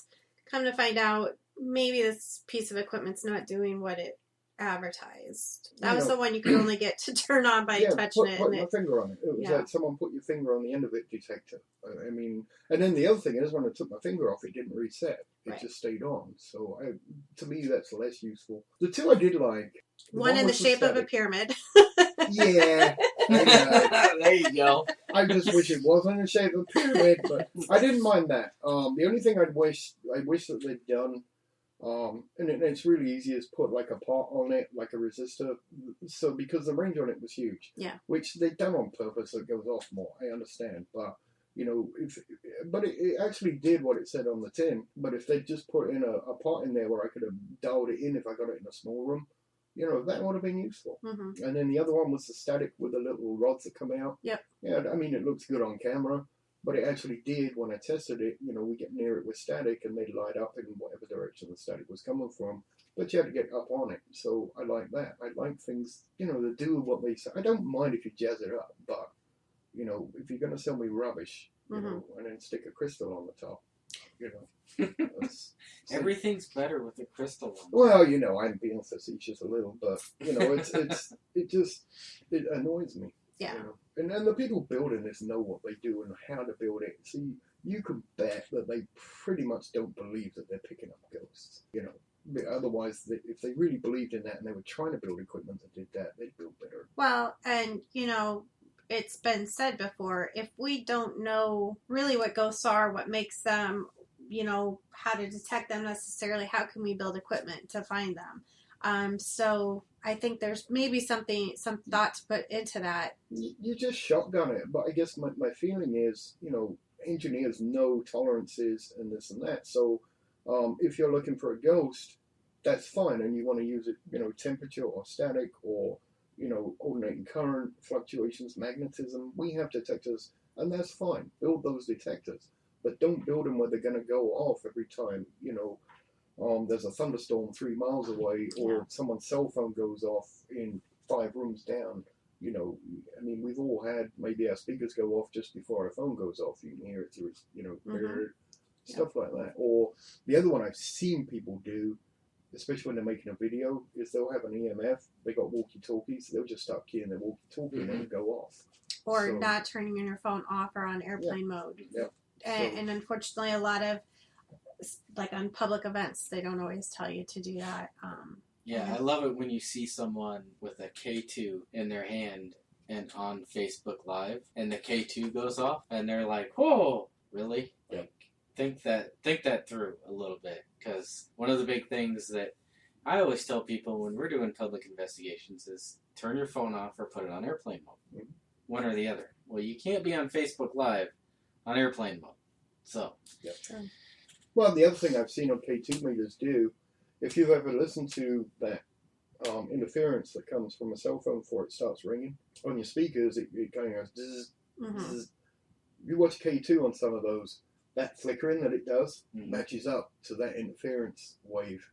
come to find out, maybe this piece of equipment's not doing what it advertised. That was the one you could only get to turn on by touching it.
Put my finger on it. It was like someone put your finger on the end of it detector. I mean, and then the other thing is, when I took my finger off, it didn't reset. It just stayed on. So to me, that's less useful. The two I did like.
One in the shape of a pyramid.
Yeah.
There you go.
I just wish it wasn't in the shape of a pyramid, but I didn't mind that. The only thing I wish that they'd done, and it's really easy, is put like a pot on it, like a resistor. So because the range on it was huge, which they've done on purpose, so it goes off more. I understand, but it actually did what it said on the tin. But if they just put in a pot in there where I could have dialed it in if I got it in a small room, that would have been useful. Mm-hmm. And then the other one was the static with the little rods that come out.
Yep.
Yeah, I mean, it looks good on camera. But it actually did, when I tested it, we get near it with static and they'd light up in whatever direction the static was coming from. But you had to get up on it. So I like that. I like things, that do what they say. I don't mind if you jazz it up, but, if you're going to sell me rubbish, and then stick a crystal on the top,
Everything's better with a crystal on.
Well, I'm being facetious a little, but, it annoys me.
Yeah.
And then the people building this know what they do and how to build it. See, you could bet that they pretty much don't believe that they're picking up ghosts. Otherwise, if they really believed in that and they were trying to build equipment that did that, they'd build better.
Well, and, it's been said before, if we don't know really what ghosts are, what makes them, how to detect them necessarily, how can we build equipment to find them? So I think there's maybe some thought to put into that.
You just shotgun it, but I guess my feeling is, engineers know tolerances and this and that. So if you're looking for a ghost, that's fine, and you want to use it, temperature or static or, alternating current, fluctuations, magnetism. We have detectors, and that's fine. Build those detectors, but don't build them where they're going to go off every time, there's a thunderstorm 3 miles away, or someone's cell phone goes off in 5 rooms down. You know, I mean, we've all had maybe our speakers go off just before our phone goes off. You can hear it through, stuff like that. Or the other one I've seen people do, especially when they're making a video, is they'll have an EMF. They got walkie-talkies. They'll just start keying their walkie-talkie and it'll go off.
Or not turning your phone off or on airplane mode.
Yeah.
And unfortunately, a lot of, like on public events, they don't always tell you to do that.
I love it when you see someone with a K2 in their hand and on Facebook Live, and the K2 goes off, and they're like, "Whoa, really?" Like, think that through a little bit, because one of the big things that I always tell people when we're doing public investigations is turn your phone off or put it on airplane mode. Mm-hmm. One or the other. Well, you can't be on Facebook Live on airplane mode. So.
Yep. Well, the other thing I've seen on K2 meters do, if you've ever listened to that interference that comes from a cell phone before it starts ringing, on your speakers, it kind of goes zzz, zzz. You watch K2 on some of those, that flickering that it does matches up to that interference wave,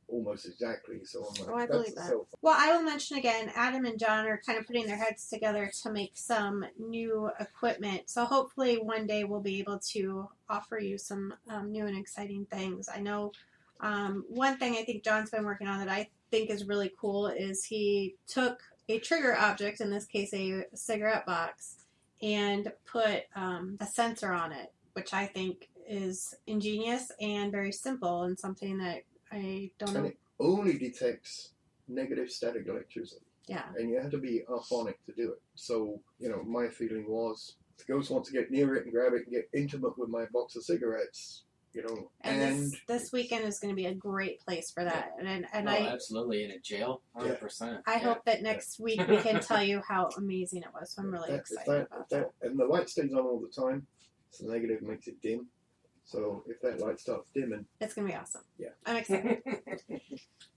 almost exactly. So I'm like,
I believe that. Well, I will mention again, Adam and John are kind of putting their heads together to make some new equipment. So hopefully one day we'll be able to offer you some new and exciting things. I know one thing I think John's been working on that I think is really cool is he took a trigger object, in this case a cigarette box, and put a sensor on it, which I think is ingenious and very simple and something that I don't know.
And it only detects negative static electricity.
Yeah.
And you have to be up on it to do it. So, my feeling was, if the ghost wants to get near it and grab it and get intimate with my box of cigarettes,
And this weekend is going to be a great place for that. And
absolutely, in a jail, 100%.
I hope that next week we can tell you how amazing it was. So I'm really excited about that.
And the light stays on all the time, so the negative makes it dim. So if that light starts dimming,
it's going to be awesome.
Yeah.
I'm excited.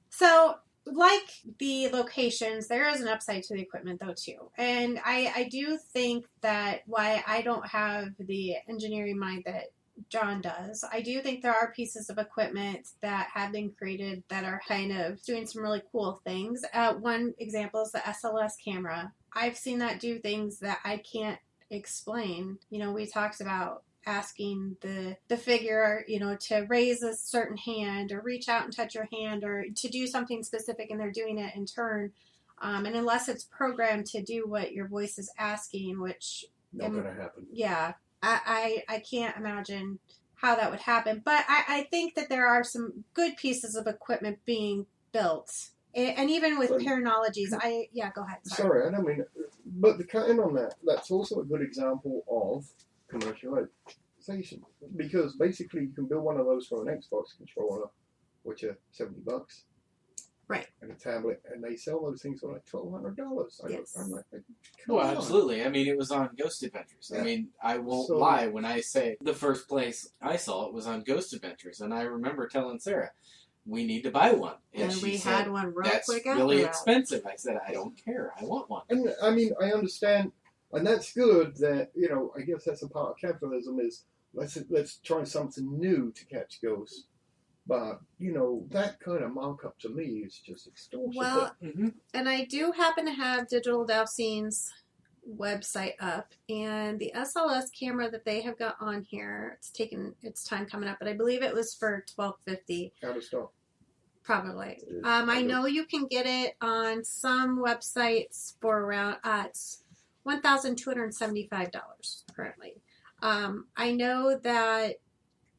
So, like the locations, there is an upside to the equipment, though, too. And I do think that why I don't have the engineering mind that John does, I do think there are pieces of equipment that have been created that are kind of doing some really cool things. One example is the SLS camera. I've seen that do things that I can't explain. We talked about asking the figure, to raise a certain hand or reach out and touch your hand or to do something specific, and they're doing it in turn. And unless it's programmed to do what your voice is asking, which
not going to happen.
Yeah, I can't imagine how that would happen. But I think that there are some good pieces of equipment being built. And even with Paranologies, go ahead.
Sorry, I don't mean, but the cutting on that's also a good example of commercialization, because basically you can build one of those for an Xbox controller, which are $70,
right?
And a tablet, and they sell those things for like $1,200.
Yes.
I'm like,
well, absolutely. I mean, it was on Ghost Adventures. Yeah. I mean, I won't lie when I say the first place I saw it was on Ghost Adventures, and I remember telling Sarah, we need to buy one. And she
we
said,
had one real
that's
quick
really
after
expensive. I said, I don't care. I want one.
And I mean, I understand, and that's good that, I guess that's a part of capitalism is let's try something new to catch ghosts. But, that kind of markup to me is just extortionate.
Well, and I do happen to have Digital Dowscene's website up, and the SLS camera that they have got on here, it's taken its time coming up, but I believe it was for $1,250.
Out of stock.
Probably. I know you can get it on some websites for around it's $1,275 currently. I know that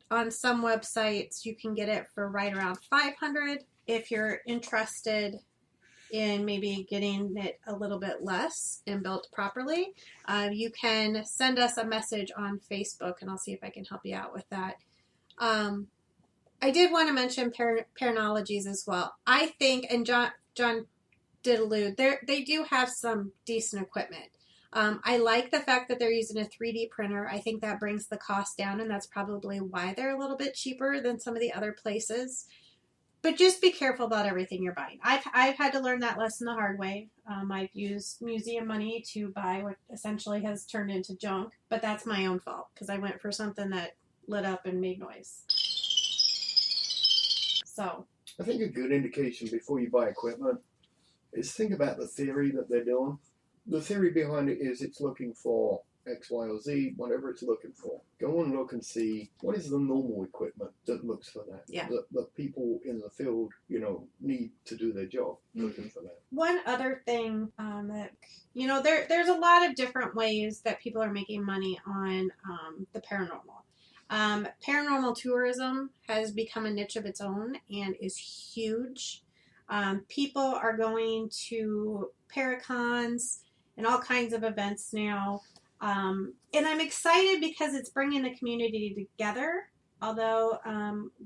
on some websites you can get it for right around $500. If you're interested in maybe getting it a little bit less and built properly, you can send us a message on Facebook, and I'll see if I can help you out with that. I did want to mention Paranologies as well. I think, and John did allude, they do have some decent equipment. I like the fact that they're using a 3D printer. I think that brings the cost down, and that's probably why they're a little bit cheaper than some of the other places. But just be careful about everything you're buying. I've had to learn that lesson the hard way. I've used museum money to buy what essentially has turned into junk, but that's my own fault because I went for something that lit up and made noise. So
I think a good indication before you buy equipment is think about the theory that they're doing. The theory behind it is it's looking for X, Y, or Z, whatever it's looking for. Go and look and see what is the normal equipment that looks for that.
Yeah.
That people in the field, need to do their job, looking for that.
One other thing that, there's a lot of different ways that people are making money on the paranormal. Paranormal tourism has become a niche of its own and is huge. People are going to Paracons and all kinds of events now. And I'm excited because it's bringing the community together. Although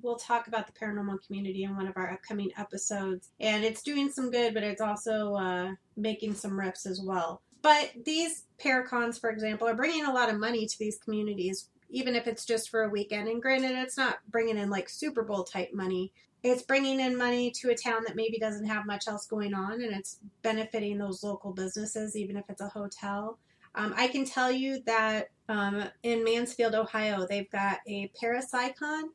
we'll talk about the paranormal community in one of our upcoming episodes. And it's doing some good, but it's also making some rifts as well. But these Paracons, for example, are bringing a lot of money to these communities, even if it's just for a weekend. And granted, it's not bringing in like Super Bowl type money. It's bringing in money to a town that maybe doesn't have much else going on, and it's benefiting those local businesses, even if it's a hotel. I can tell you that in Mansfield, Ohio, they've got a Parapsychon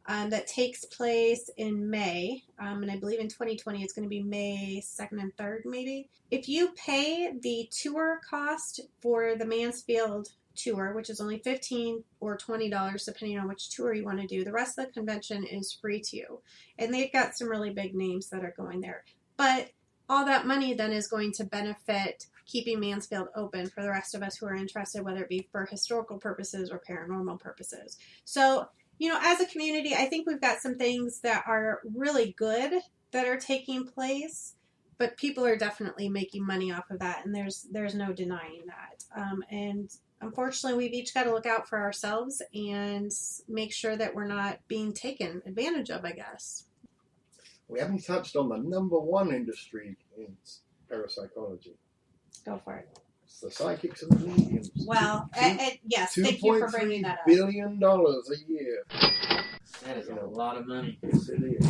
that takes place in May, and I believe in 2020 it's going to be May 2nd and 3rd, maybe. If you pay the tour cost for the Mansfield tour, which is only $15 or $20 depending on which tour you want to do, the rest of the convention is free to you. And they've got some really big names that are going there. But all that money then is going to benefit keeping Mansfield open for the rest of us who are interested, whether it be for historical purposes or paranormal purposes. So, as a community, I think we've got some things that are really good that are taking place, but people are definitely making money off of that, and there's no denying that. And unfortunately, we've each got to look out for ourselves and make sure that we're not being taken advantage of, I guess.
We haven't touched on the number one industry in parapsychology.
Go for it.
It's the psychics and the mediums.
Well, yes, thank you for bringing that up. $2.3
billion a year.
That is a lot of money.
Yes, it is.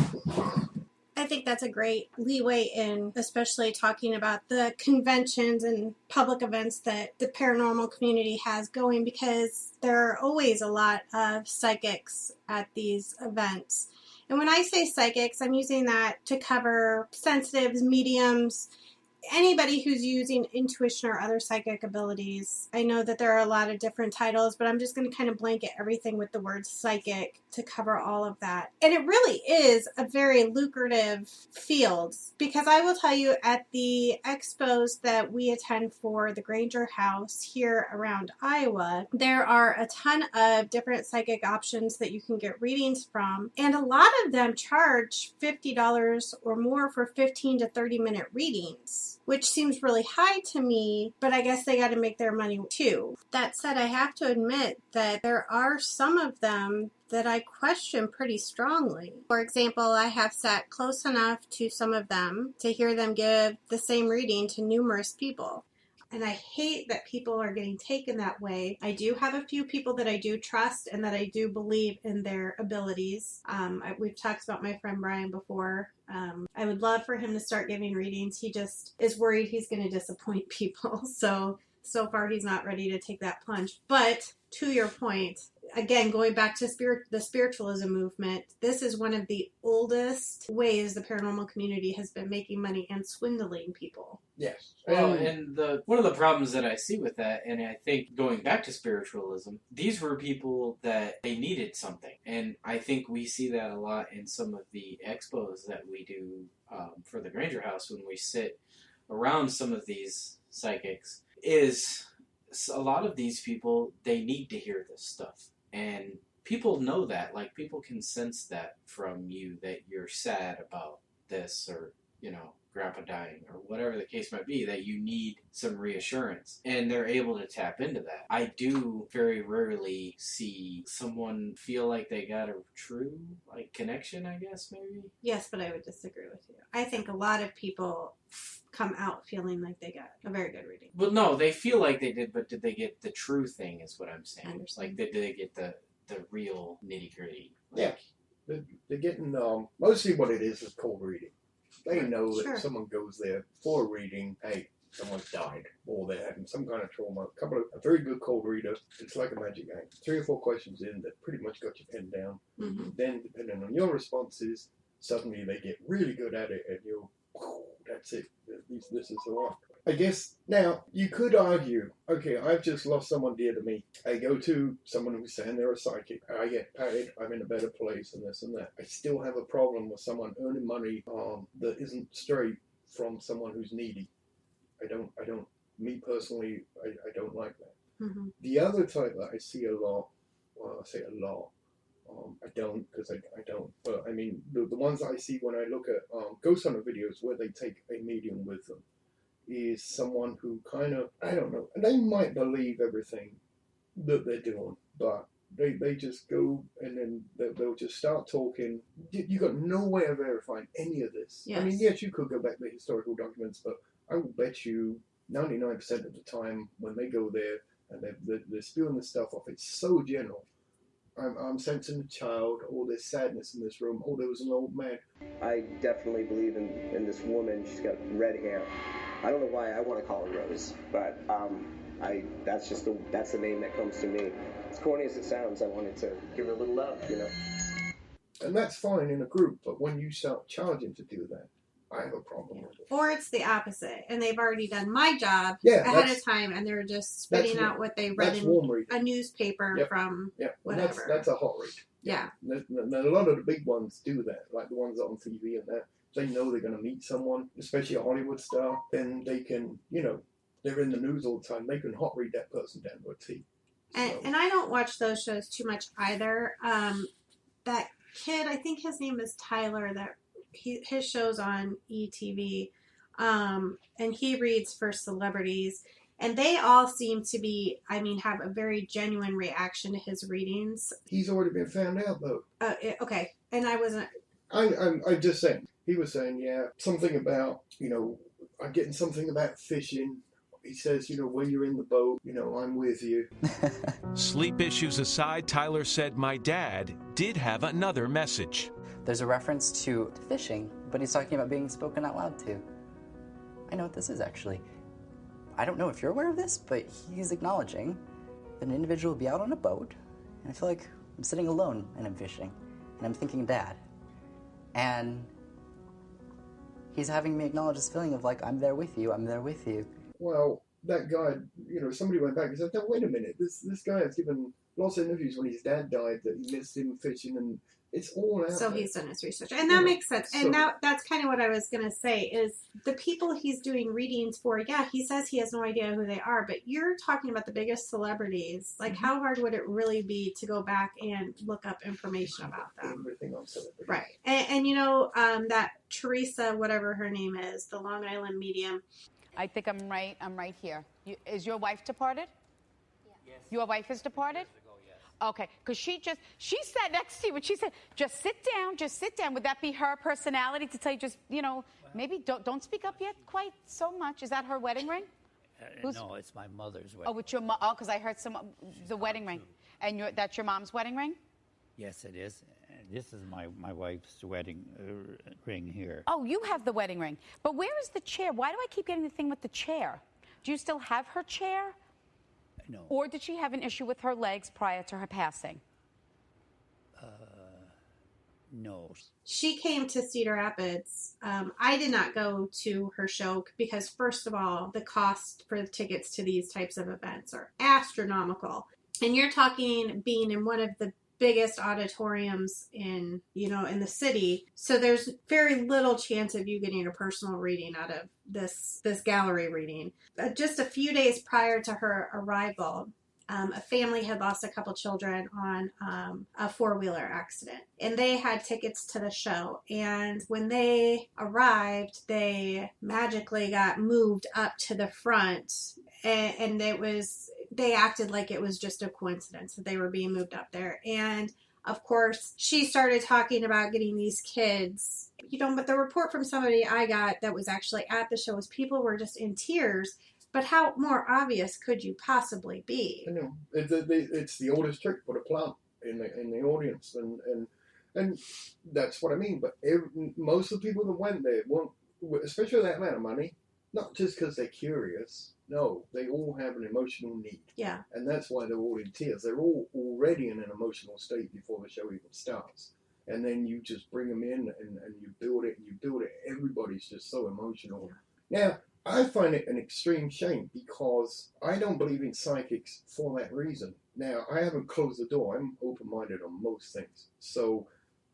I think that's a great leeway in, especially talking about the conventions and public events that the paranormal community has going, because there are always a lot of psychics at these events. And when I say psychics, I'm using that to cover sensitives, mediums, anybody who's using intuition or other psychic abilities. I know that there are a lot of different titles, but I'm just going to kind of blanket everything with the word psychic to cover all of that. And it really is a very lucrative field, because I will tell you, at the expos that we attend for the Granger House here around Iowa, there are a ton of different psychic options that you can get readings from, and a lot of them charge $50 or more for 15 to 30 minute readings, which seems really high to me, but I guess they got to make their money too. That said, I have to admit that there are some of them that I question pretty strongly. For example, I have sat close enough to some of them to hear them give the same reading to numerous people. And I hate that people are getting taken that way. I do have a few people that I do trust and that I do believe in their abilities. We've talked about my friend Brian before. I would love for him to start giving readings. He just is worried he's going to disappoint people. So far he's not ready to take that plunge. But to your point, again, going back to the spiritualism movement, this is one of the oldest ways the paranormal community has been making money and swindling people.
Yes.
Well, and one of the problems that I see with that, and I think going back to spiritualism, these were people that they needed something. And I think we see that a lot in some of the expos that we do for the Granger House when we sit around some of these psychics, is a lot of these people, they need to hear this stuff. And people know that. Like, people can sense that from you, that you're sad about this, or, grandpa dying, or whatever the case might be, that you need some reassurance. And they're able to tap into that. I do very rarely see someone feel like they got a true, connection, I guess, maybe.
Yes, but I would disagree with you. I think a lot of people come out feeling like they got a very good reading.
Well, no, they feel like they did, but did they get the true thing, is what I'm saying.
I understand.
Did they get the real nitty-gritty?
Yeah. They're getting, mostly what it is cold reading. They know that
Sure.
if someone goes there for a reading, hey, someone's died, or they're having some kind of trauma. A very good cold reader, it's like a magic game. 3 or 4 questions in that pretty much got you pinned down.
Mm-hmm.
Then, depending on your responses, suddenly they get really good at it, and that's it. This is the one. I guess now you could argue, okay, I've just lost someone dear to me. I go to someone who's saying they're a psychic. I get paid. I'm in a better place, and this and that. I still have a problem with someone earning money that isn't straight from someone who's needy. I don't. Me personally, I don't like that.
Mm-hmm.
The other type that I see a lot. Well, I say a lot. I don't, because I don't. But I mean, the ones I see when I look at ghost hunter videos where they take a medium with them is someone who kind of, I don't know, they might believe everything that they're doing, but they just go and then they'll just start talking. You got no way of verifying any of this.
Yes.
I mean, yes, you could go back to the historical documents, but I will bet you 99% of the time when they go there and they're spewing this stuff off, it's so general. I'm sensing a child, or there's sadness in this room, or there was an old man.
I definitely believe in this woman. She's got red hair. I don't know why I want to call her Rose, but that's the name that comes to me. As corny as it sounds, I wanted to give her a little love, you know.
And that's fine in a group, but when you start charging to do that, I have a problem with it.
Or it's the opposite, and they've already done my job ahead of time, and they're just spitting out what they read in a newspaper from whatever.
That's a hot read.
Yeah.
And a lot of the big ones do that, like the ones on TV and that. They know they're going to meet someone, especially a Hollywood star, then they can, they're in the news all the time. They can hot read that person down to a T.
And I don't watch those shows too much either. That kid, I think his name is Tyler, his show's on ETV, and he reads for celebrities, and they all seem to be, have a very genuine reaction to his readings.
He's already been found out, though.
Okay, and I wasn't...
I'm just saying. He was saying, something about, I'm getting something about fishing. He says, when you're in the boat, I'm with you.
Sleep issues aside, Tyler said, my dad did have another message.
There's a reference to fishing, but he's talking about being spoken out loud to. I know what this is, actually. I don't know if you're aware of this, but he's acknowledging that an individual will be out on a boat, and I feel like I'm sitting alone and I'm fishing, and I'm thinking Dad. And he's having me acknowledge this feeling of like, I'm there with you, I'm there with you.
Well, that guy, somebody went back and said, no, wait a minute, this guy has given lots of interviews when his dad died that he missed him fishing, and it's all out
So
there.
he's done his research. And that makes sense. And that's kind of what I was going to say is the people he's doing readings for, he says he has no idea who they are, but you're talking about the biggest celebrities. Like, how hard would it really be to go back and look up information about them?
Everything on celebrities.
Right. And that Teresa, whatever her name is, the Long Island medium.
I think I'm right here. Is your wife departed? Yes. Your wife is departed? Okay, because she sat next to you, and she said, just sit down. Would that be her personality to tell you maybe don't speak up yet quite so much? Is that her wedding ring?
No, it's my mother's wedding.
Oh, it's your mom. Oh, because I heard the wedding ring. And that's your mom's wedding ring?
Yes, it is. This is my wife's wedding ring here.
Oh, you have the wedding ring. But where is the chair? Why do I keep getting the thing with the chair? Do you still have her chair?
No.
Or did she have an issue with her legs prior to her passing?
No.
She came to Cedar Rapids. I did not go to her show because, first of all, the cost for the tickets to these types of events are astronomical. And you're talking being in one of the biggest auditoriums in the city. So there's very little chance of you getting a personal reading out of this gallery reading. Just a few days prior to her arrival, a family had lost a couple children on a four-wheeler accident, and they had tickets to the show. And when they arrived, they magically got moved up to the front, and they acted like it was just a coincidence that they were being moved up there. And of course, she started talking about getting these kids, but the report from somebody I got that was actually at the show was people were just in tears. But how more obvious could you possibly be?
I know. It's the oldest trick, put a plant in the audience, and that's what I mean. But most of the people that went there won't, especially that amount of money, not just because they're curious. No, they all have an emotional need.
Yeah.
And that's why they're all in tears. They're all already in an emotional state before the show even starts. and then you just bring them in and you build it and you build it. Everybody's just so emotional. Now, I find it an extreme shame because I don't believe in psychics for that reason. Now, I haven't closed the door. I'm open-minded on most things. So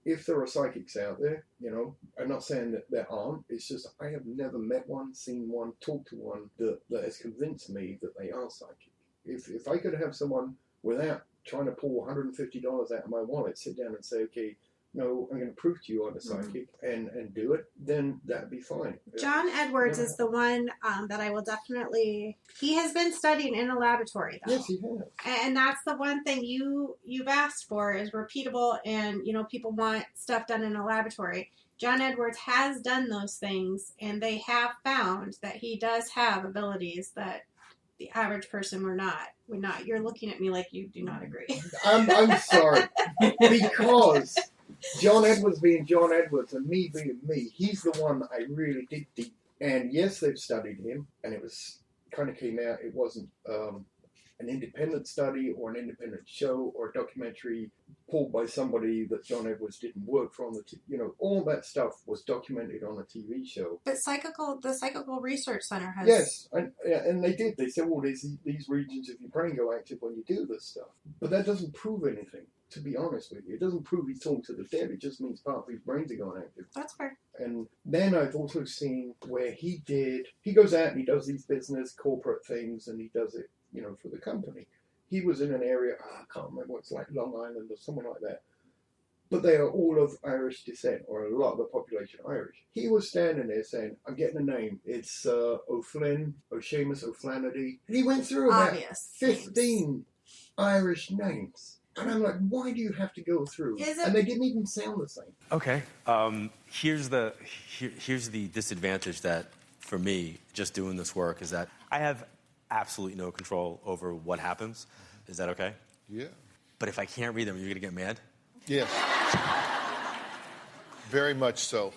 if there are psychics out there, I'm not saying that there aren't. It's just I have never met one, seen one, talked to one that has convinced me that they are psychic. If I could have someone without trying to pull $150 out of my wallet, sit down and say, okay, no, I'm going to prove to you I'm a psychic and do it, then that'd be fine.
John Edwards is the one that I will definitely... He has been studying in a laboratory, though.
Yes, he has.
And that's the one thing you've asked for is repeatable, and, people want stuff done in a laboratory. John Edwards has done those things, and they have found that he does have abilities that the average person would not. You're looking at me like you do not agree.
I'm sorry. Because John Edwards being John Edwards and me being me, he's the one that I really dig deep. And yes, they've studied him, and it was kind of came out. It wasn't an independent study or an independent show or a documentary pulled by somebody that John Edwards didn't work for on the all that stuff was documented on a TV show.
But the Psychical Research Center has...
Yes, and they did. They said, well, there's these regions of your brain go active when you do this stuff. But that doesn't prove anything, to be honest with you. It doesn't prove he's talking to the dead. It just means part of his brains are going active.
That's fair.
And then I've also seen where he goes out and he does these business, corporate things, and he does it, for the company. He was in an area, I can't remember, it's like Long Island or something like that. But they are all of Irish descent, or a lot of the population Irish. He was standing there saying, I'm getting a name. It's O'Flynn, O'Shamus, O'Flaherty. And he went through about 15 Irish names. And I'm like, why do you have to go through? And they didn't even sound the same.
Okay. Here's the disadvantage that, for me, just doing this work, is that I have absolutely no control over what happens. Is that okay?
Yeah.
But if I can't read them, you're going to get mad?
Yes. Very much so.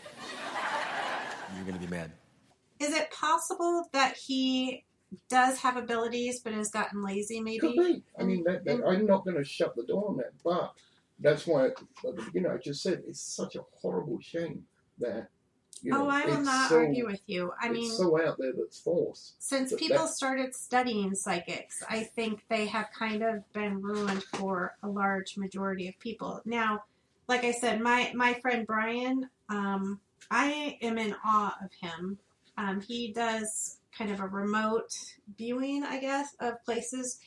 You're going to be mad.
Is it possible that he does have abilities but has gotten lazy, maybe?
Could be. I mean, I'm not going to shut the door on that, but that's why at the beginning I just said it's such a horrible shame that,
I will not argue with you. I mean,
it's so out there that's false.
Since people started studying psychics, I think they have kind of been ruined for a large majority of people. Now, like I said, my friend Brian, I am in awe of him. He does kind of a remote viewing, I guess, of places.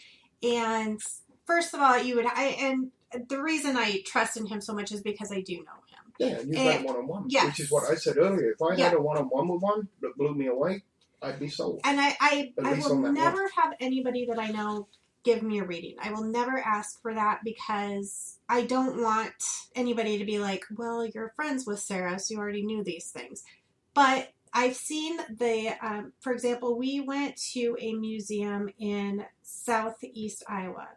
And first of all, and the reason I trust in him so much is because I do know him.
Yeah, you've had a one-on-one,
yes.
Which is what I said earlier. If I had a one-on-one with one that blew me away, I'd be sold.
And I will never have anybody that I know give me a reading. I will never ask for that because I don't want anybody to be like, well, you're friends with Sarah, so you already knew these things. But I've seen for example, we went to a museum in southeast Iowa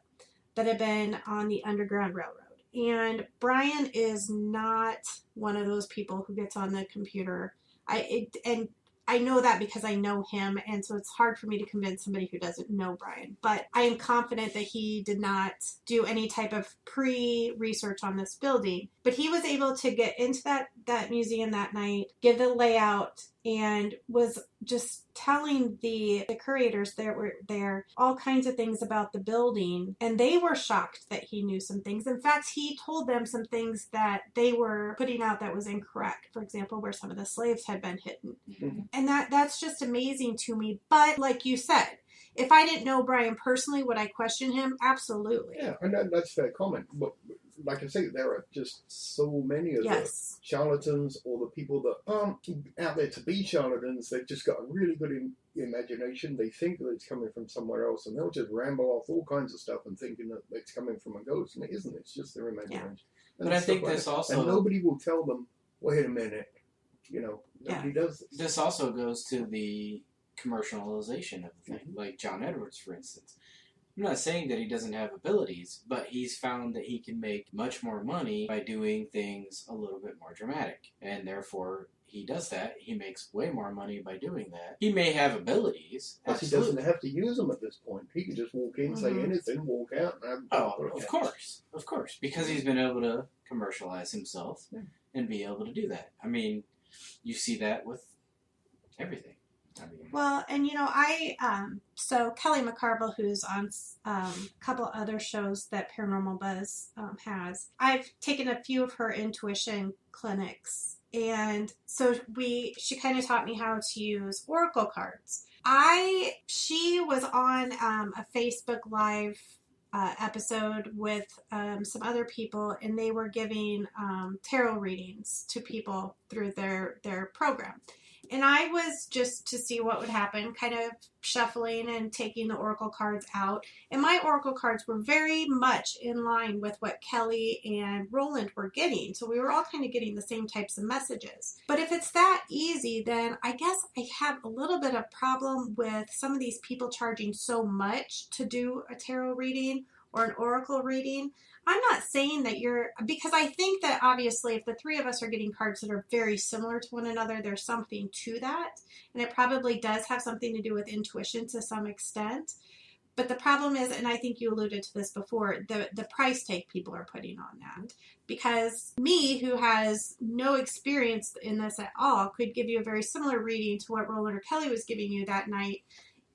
that had been on the Underground Railroad. And Brian is not one of those people who gets on the computer. And I know that because I know him, and so it's hard for me to convince somebody who doesn't know Brian. But I am confident that he did not do any type of pre-research on this building. But he was able to get into that museum that night, give the layout, and was just telling the curators that were there all kinds of things about the building. And they were shocked that he knew some things. In fact, he told them some things that they were putting out that was incorrect. For example, where some of the slaves had been hidden. Mm-hmm. And that's just amazing to me. But like you said, if I didn't know Brian personally, would I question him? Absolutely.
Yeah, and that's a fair comment. But like I say, there are just so many of the charlatans or the people that aren't out there to be charlatans. They've just got a really good imagination. They think that it's coming from somewhere else, and they'll just ramble off all kinds of stuff and thinking that it's coming from a ghost, and it isn't. It's just their imagination. Yeah.
But I think this also...
And nobody will tell them, wait a minute, nobody does this.
This also goes to the commercialization of the thing, like John Edwards, for instance. I'm not saying that he doesn't have abilities, but he's found that he can make much more money by doing things a little bit more dramatic. And therefore, he does that. He makes way more money by doing that. He may have abilities.
But he doesn't have to use them at this point. He can just walk in, say anything, walk out. And
of course. Because he's been able to commercialize himself and be able to do that. I mean, you see that with everything. I mean,
well, and so Kelly McCarville, who's on a couple other shows that Paranormal Buzz has, I've taken a few of her intuition clinics, and so she kind of taught me how to use oracle cards. She was on a Facebook Live episode with some other people, and they were giving tarot readings to people through their program. And I was just to see what would happen, kind of shuffling and taking the oracle cards out. And my oracle cards were very much in line with what Kelly and Roland were getting. So we were all kind of getting the same types of messages. But if it's that easy, then I guess I have a little bit of problem with some of these people charging so much to do a tarot reading or an oracle reading. I'm not saying that because I think that obviously if the three of us are getting cards that are very similar to one another, there's something to that. And it probably does have something to do with intuition to some extent. But the problem is, and I think you alluded to this before, the price tag people are putting on that. Because me, who has no experience in this at all, could give you a very similar reading to what Roland or Kelly was giving you that night.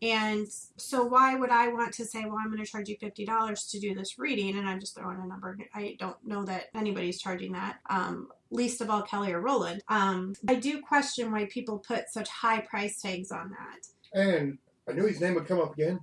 And so why would I want to say, well, I'm going to charge you $50 to do this reading, and I'm just throwing a number. I don't know that anybody's charging that, least of all Kelly or Roland. I do question why people put such high price tags on that.
And I knew his name would come up again.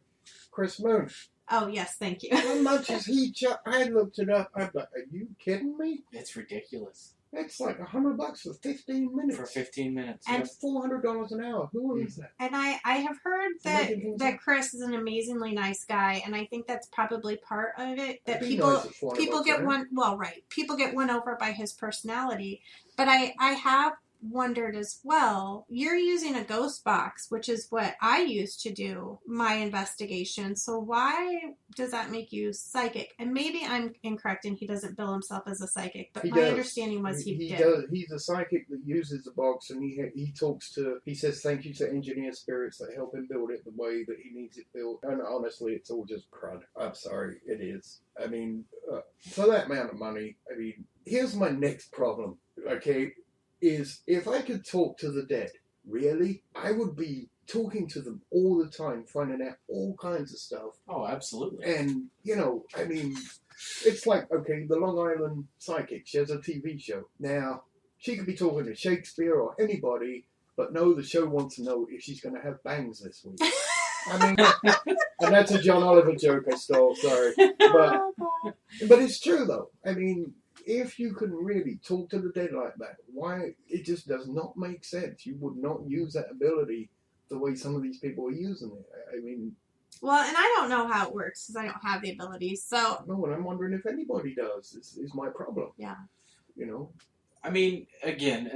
Chris Moon.
Oh, yes, thank you.
How much is he I looked it up. I'm like, are you kidding me?
it's ridiculous.
It's like $100 for 15 minutes.
For 15 minutes.
And
$400 an hour. Who is that?
And I have heard that Chris is an amazingly nice guy, and I think that's probably part of it. That people get people get won over by his personality. But I have wondered as well, you're using a ghost box, which is what I used to do my investigation. So why does that make you psychic? And maybe I'm incorrect and he doesn't bill himself as a psychic, but my understanding was he did.
He's a psychic that uses the box, and he says thank you to engineer spirits that help him build it the way that he needs it built. And honestly, it's all just crud. I'm sorry, it is. I mean, for that amount of money, I mean, here's my next problem, okay? Is if I could talk to the dead, really, I would be talking to them all the time, finding out all kinds of stuff.
Oh, absolutely.
And, I mean, it's like, okay, the Long Island Psychic, she has a TV show. Now, she could be talking to Shakespeare or anybody, but no, the show wants to know if she's going to have bangs this week. I mean, and that's a John Oliver joke I stole, sorry. But it's true, though. I mean, if you can really talk to the dead like that, why? It just does not make sense. You would not use that ability the way some of these people are using it. I mean...
Well, and I don't know how it works because I don't have the ability, so...
No, and I'm wondering if anybody does, is my problem.
Yeah.
I mean, again,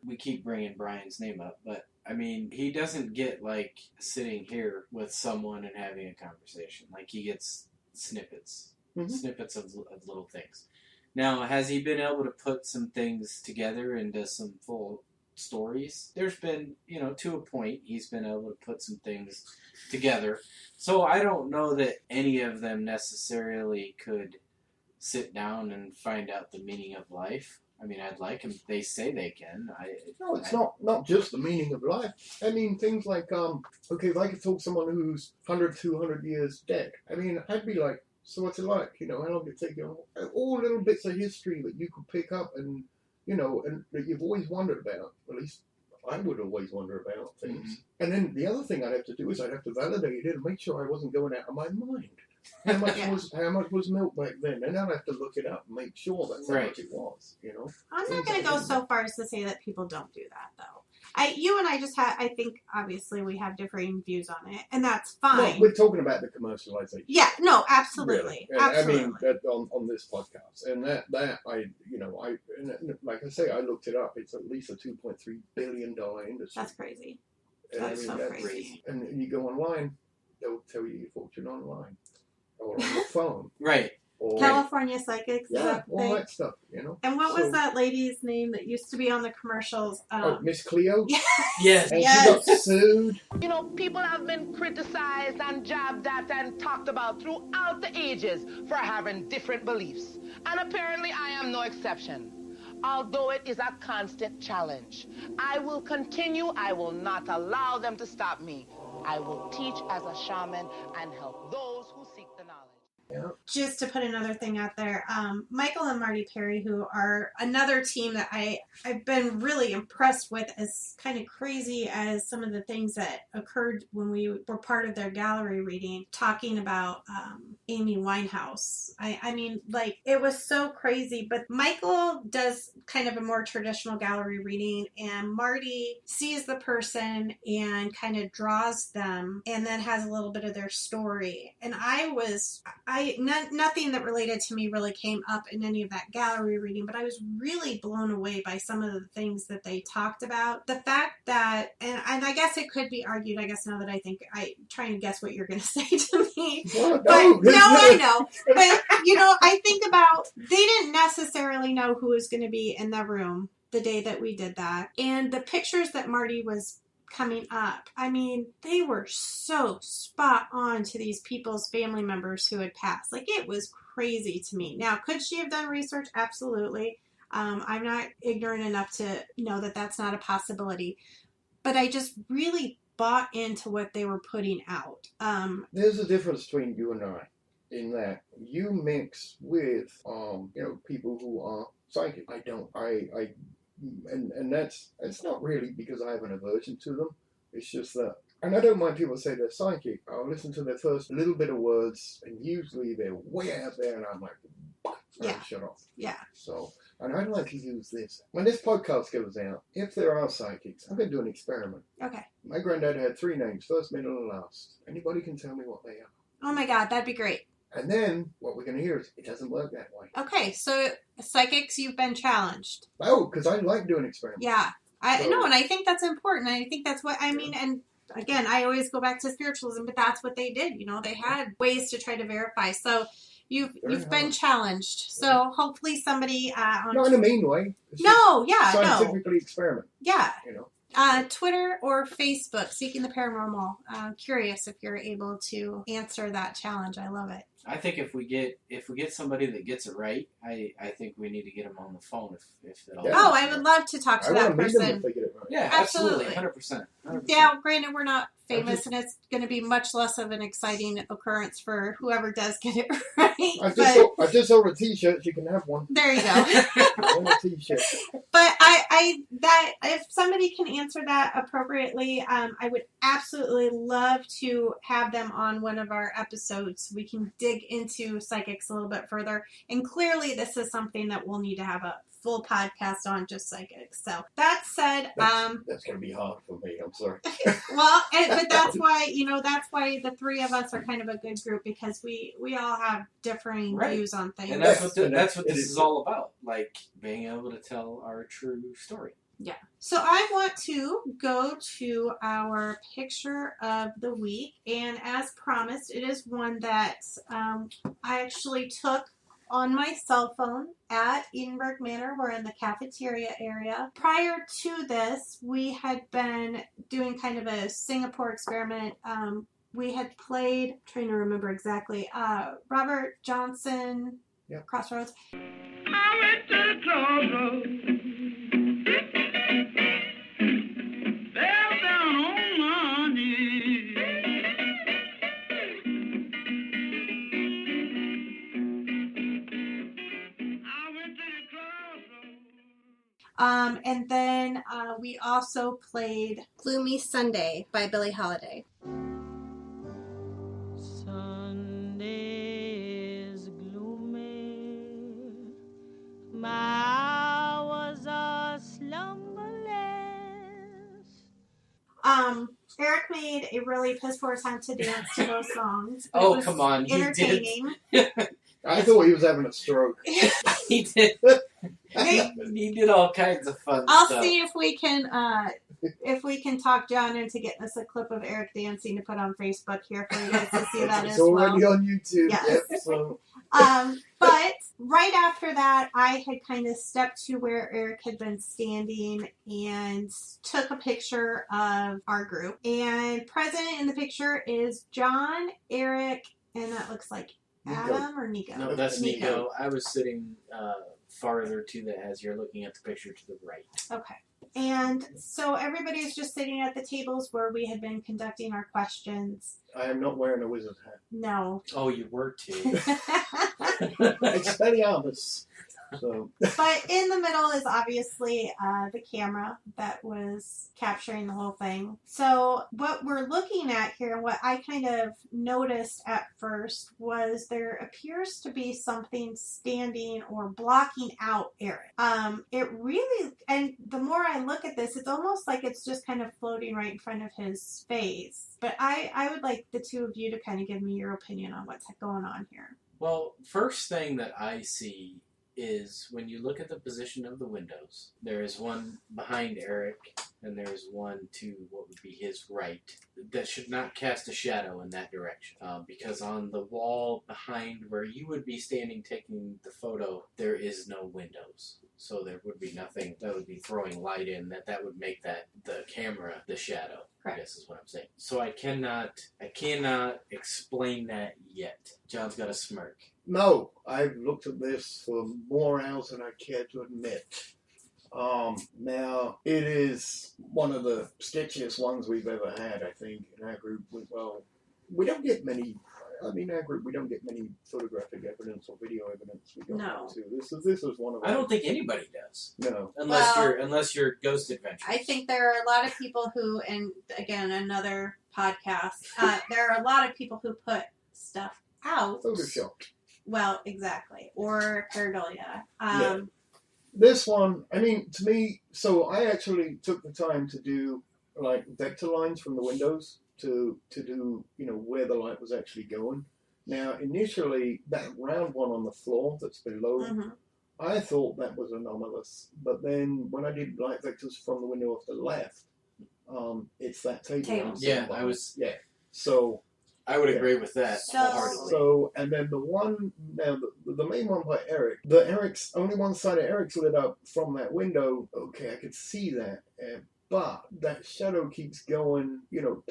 we keep bringing Brian's name up, but, I mean, he doesn't get, like, sitting here with someone and having a conversation. Like, he gets snippets.
Mm-hmm.
Snippets of little things. Now, has he been able to put some things together into some full stories? There's been, to a point, he's been able to put some things together. So I don't know that any of them necessarily could sit down and find out the meaning of life. I mean, I'd like him. They say they can.
No, it's not just the meaning of life. I mean, things like, okay, if I could talk to someone who's 100, 200 years dead, I mean, I'd be like, so what's it like? How long did it take you? All little bits of history that you could pick up and, and that you've always wondered about. At least I would always wonder about things. Mm-hmm. And then the other thing I'd have to do is I'd have to validate it and make sure I wasn't going out of my mind. How much was milk back then? And I'd have to look it up and make sure that's how much it was,
I'm not going to go so far as to say that people don't do that, though. You and I just have, I think, obviously, we have differing views on it, and that's fine.
Well, we're talking about the commercialization.
Yeah, no, absolutely.
Really. Absolutely. I mean, on this podcast. And that like I say, I looked it up. It's at least a $2.3 billion industry.
That's crazy.
That's crazy. And you go online, they'll tell you your fortune online. Or on the phone.
Right.
or
California Psychics.
yeah, all that stuff,
And what was that lady's name that used to be on the commercials?
Miss Cleo?
Yes.
And she got sued.
You know, people have been criticized and jabbed at and talked about throughout the ages for having different beliefs. And apparently I am no exception. Although it is a constant challenge, I will continue. I will not allow them to stop me. I will teach as a shaman and help those who seek the knowledge.
Just to put another thing out there, Michael and Marty Perry, who are another team that I've been really impressed with, as kind of crazy as some of the things that occurred when we were part of their gallery reading, talking about Amy Winehouse. I mean, like, it was so crazy, but Michael does kind of a more traditional gallery reading, and Marty sees the person and kind of draws them and then has a little bit of their story. And nothing that related to me really came up in any of that gallery reading, but I was really blown away by some of the things that they talked about. The fact that, and I guess it could be argued, I guess now that I think, I trying to guess what you're going to say to me. But I know. But, I think about, they didn't necessarily know who was going to be in the room the day that we did that. And the pictures that Marty was coming up, I mean, they were so spot on to these people's family members who had passed. Like, it was crazy to me. Now, could she have done research? Absolutely. I'm not ignorant enough to know that that's not a possibility. But I just really bought into what they were putting out.
There's a difference between you and I in that you mix with, people who are psychic. I don't. And it's not really because I have an aversion to them. It's just that, and I don't mind people say they're psychic. I'll listen to their first little bit of words, and usually they're way out there, and I'm like, shut off.
Yeah.
So, and I'd like to use this. When this podcast goes out, if there are psychics, I'm going to do an experiment.
Okay.
My granddad had 3 names, first, middle, and last. Anybody can tell me what they are.
Oh my God, that'd be great.
And then what we're going to hear is it doesn't work that way.
Okay, so psychics, you've been challenged.
Oh, because I like doing experiments.
Yeah, I know, and I think that's important. I think that's what I mean. And again, I always go back to spiritualism, but that's what they did. They had ways to try to verify. So you've been challenged. So hopefully somebody
not in a mean way. It's scientifically experiment.
Yeah. Twitter or Facebook, Seeking the Paranormal. Curious if you're able to answer that challenge. I love it.
I think if we get somebody that gets it right, I think we need to get them on the phone if it all.
Yeah. Oh, I would love to talk to that person.
If they get it right.
Yeah, absolutely, 100%.
Yeah, granted, we're not famous, and it's going to be much less of an exciting occurrence for whoever does get it right.
I just sold a T-shirt. You can have one.
There you go.
A T-shirt.
But that if somebody can answer that appropriately, I would absolutely love to have them on one of our episodes. We can dig into psychics a little bit further, and clearly this is something that we'll need to have a full podcast on, just psychics. So that said,
that's going to be hard for me. I'm sorry.
Well, but that's why the 3 of us are kind of a good group, because we all have differing views on things.
And that's what this is all about, like being able to tell our true story.
Yeah. So I want to go to our picture of the week, and as promised, it is one that I actually took on my cell phone at Edinburgh Manor. We're in the cafeteria area. Prior to this, we had been doing kind of a Singapore experiment. We had played, I'm trying to remember exactly, Robert Johnson, Crossroads.
I went to the crossroads. Fell down on my knees.
And then we also played Gloomy Sunday by Billie Holiday.
Sunday is gloomy. My hours are slumberless.
Eric made a really piss poor attempt to dance to those songs.
Oh, come on.
Entertaining.
I thought he was having a stroke.
He did. He did all kinds of fun
I'll
stuff.
see if we can talk John into getting us a clip of Eric dancing to put on Facebook here for you guys to see that
it's
as well.
already on YouTube.
Yes.
Yep, so.
But right after that, I had kind of stepped to where Eric had been standing and took a picture of our group. And present in the picture is John, Eric, and that looks like Adam or Nico?
No, that's Nico. I was sitting farther to the, as you're looking at the picture to the right.
Okay. And so everybody's just sitting at the tables where we had been conducting our questions.
I am not wearing a wizard hat.
No.
Oh, you were too.
It's very obvious. So.
But in the middle is obviously the camera that was capturing the whole thing. So what we're looking at here, what I kind of noticed at first, was there appears to be something standing or blocking out Eric. It really, and the more I look at this, it's almost like it's just kind of floating right in front of his face. But I would like the two of you to kind of give me your opinion on what's going on here.
Well, first thing that I see is when you look at the position of the windows, there is one behind Eric, and there is one to what would be his right that should not cast a shadow in that direction. Because on the wall behind where you would be standing taking the photo, there is no windows. So there would be nothing that would be throwing light in that would make that the camera the shadow. Correct. I guess is what I'm saying. So I cannot explain that yet. John's got a smirk.
No, I've looked at this for more hours than I care to admit. Now, it is one of the sketchiest ones we've ever had, I think, in our group. We don't get many, our group, we don't get many photographic evidence or video evidence we go to. This is one of
I don't think anybody does.
No.
Unless you're Ghost Adventures.
I think there are a lot of people who, and again, another podcast, there are a lot of people who put stuff out.
Photoshopped.
Well, exactly. Or pareidolia.
Yeah. This one, to me, so I actually took the time to do, vector lines from the windows to do, where the light was actually going. Now, initially, that round one on the floor that's below, I thought that was anomalous. But then, when I did light vectors from the window off the left, it's that table.
Yeah, I was...
Yeah, so...
I would agree with that.
So, and then the one, now the main one by Eric, only one side of Eric's lit up from that window. Okay, I could see that. But that shadow keeps going,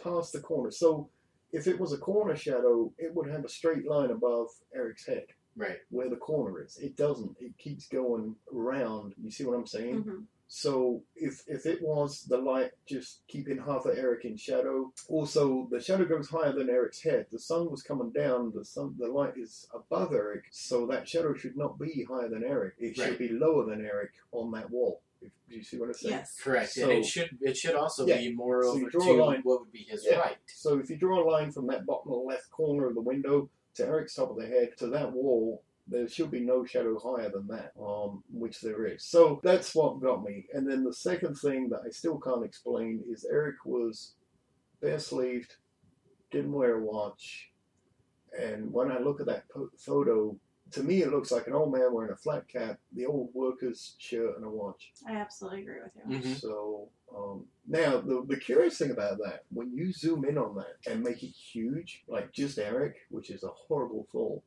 past the corner. So if it was a corner shadow, it would have a straight line above Eric's head.
Right.
Where the corner is. It doesn't. It keeps going around. You see what I'm saying?
Mm-hmm.
So if it was the light just keeping half of Eric in shadow, also the shadow goes higher than Eric's head. The sun was coming down, the light is above Eric, so that shadow should not be higher than Eric. It should be lower than Eric on that wall. Do you see what I'm saying?
Yes.
Correct.
So,
and it should also be more over to what would be his right.
So if you draw a line from that bottom left corner of the window to Eric's top of the head to that wall, there should be no shadow higher than that, which there is. So that's what got me. And then the second thing that I still can't explain is Eric was bare-sleeved, didn't wear a watch, and when I look at that photo, to me it looks like an old man wearing a flat cap, the old worker's shirt, and a watch.
I absolutely agree with you.
Mm-hmm. So now the curious thing about that, when you zoom in on that and make it huge, like just Eric, which is a horrible fall.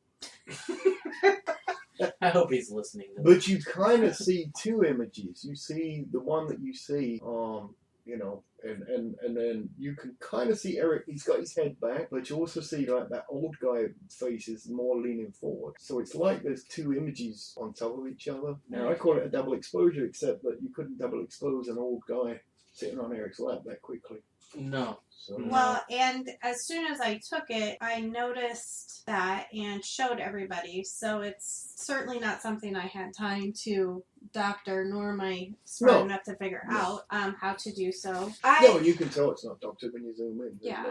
I hope he's listening.
But you kind of see two images. You see the one that you see, and then you can kind of see Eric. He's got his head back, but you also see like that old guy face is more leaning forward. So it's like there's two images on top of each other. Now I call it a double exposure, except that you couldn't double expose an old guy sitting on Eric's lap that quickly.
No.
Well, and as soon as I took it, I noticed that and showed everybody. So it's certainly not something I had time to doctor, nor am I smart enough to figure out how to do so.
No, you can tell it's not doctored when you zoom in.
Yeah,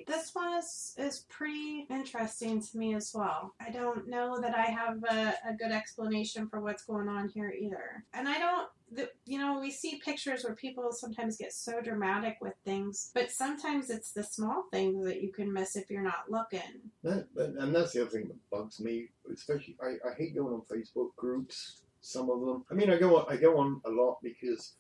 this one is pretty interesting to me as well. I don't know that I have a good explanation for what's going on here either. And I don't, we see pictures where people sometimes get so dramatic with things, but sometimes it's the small things that you can miss if you're not looking.
And that's the other thing that bugs me, especially, I hate going on Facebook groups some of them. I mean, I go on a lot because,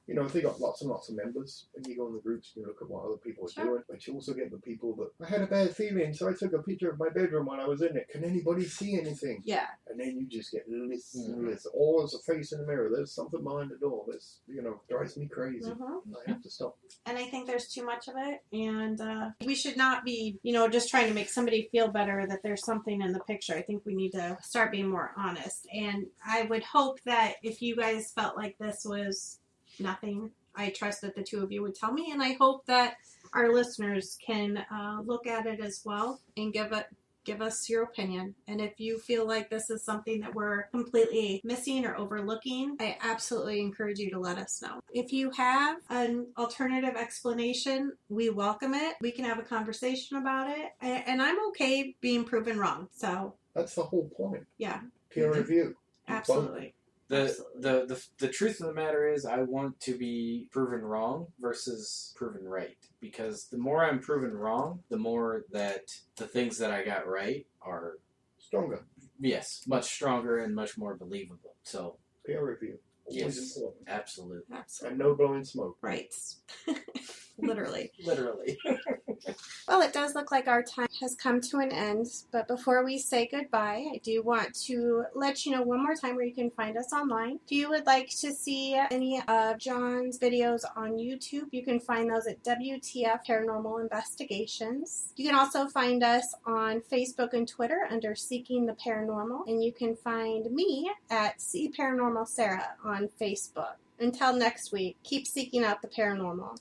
you know, they got lots and lots of members, and you go in the groups and you look at what other people are doing. But you also get the people that, I had a bad feeling, so I took a picture of my bedroom while I was in it. Can anybody see anything?
Yeah.
And then you just get lists and lists. All as a face in the mirror. There's something behind the door. This, you know, drives me crazy. I have to stop.
And I think there's too much of it, and we should not be, you know, just trying to make somebody feel better that there's something in the picture. I think we need to start being more honest. And I would hope that if you guys felt like this was nothing, I trust that the two of you would tell me, and I hope that our listeners can look at it as well and give us your opinion. And if you feel like this is something that we're completely missing or overlooking, I absolutely encourage you to let us know. If you have an alternative explanation, we welcome it. We can have a conversation about it, and I'm okay being proven wrong. So
that's the whole point.
Yeah.
Peer review.
Absolutely.
The truth of the matter is, I want to be proven wrong versus proven right. Because the more I'm proven wrong, the more that the things that I got right are
stronger.
Yes, much stronger and much more believable. So
peer review.
Yes, absolutely.
And no blowing smoke.
Right. Literally.
Literally.
Well, it does look like our time has come to an end, but before we say goodbye, I do want to let you know one more time where you can find us online. If you would like to see any of John's videos on YouTube, you can find those at WTF Paranormal Investigations. You can also find us on Facebook and Twitter under Seeking the Paranormal, and you can find me at See Paranormal Sarah on Facebook. Until next week, keep seeking out the paranormal.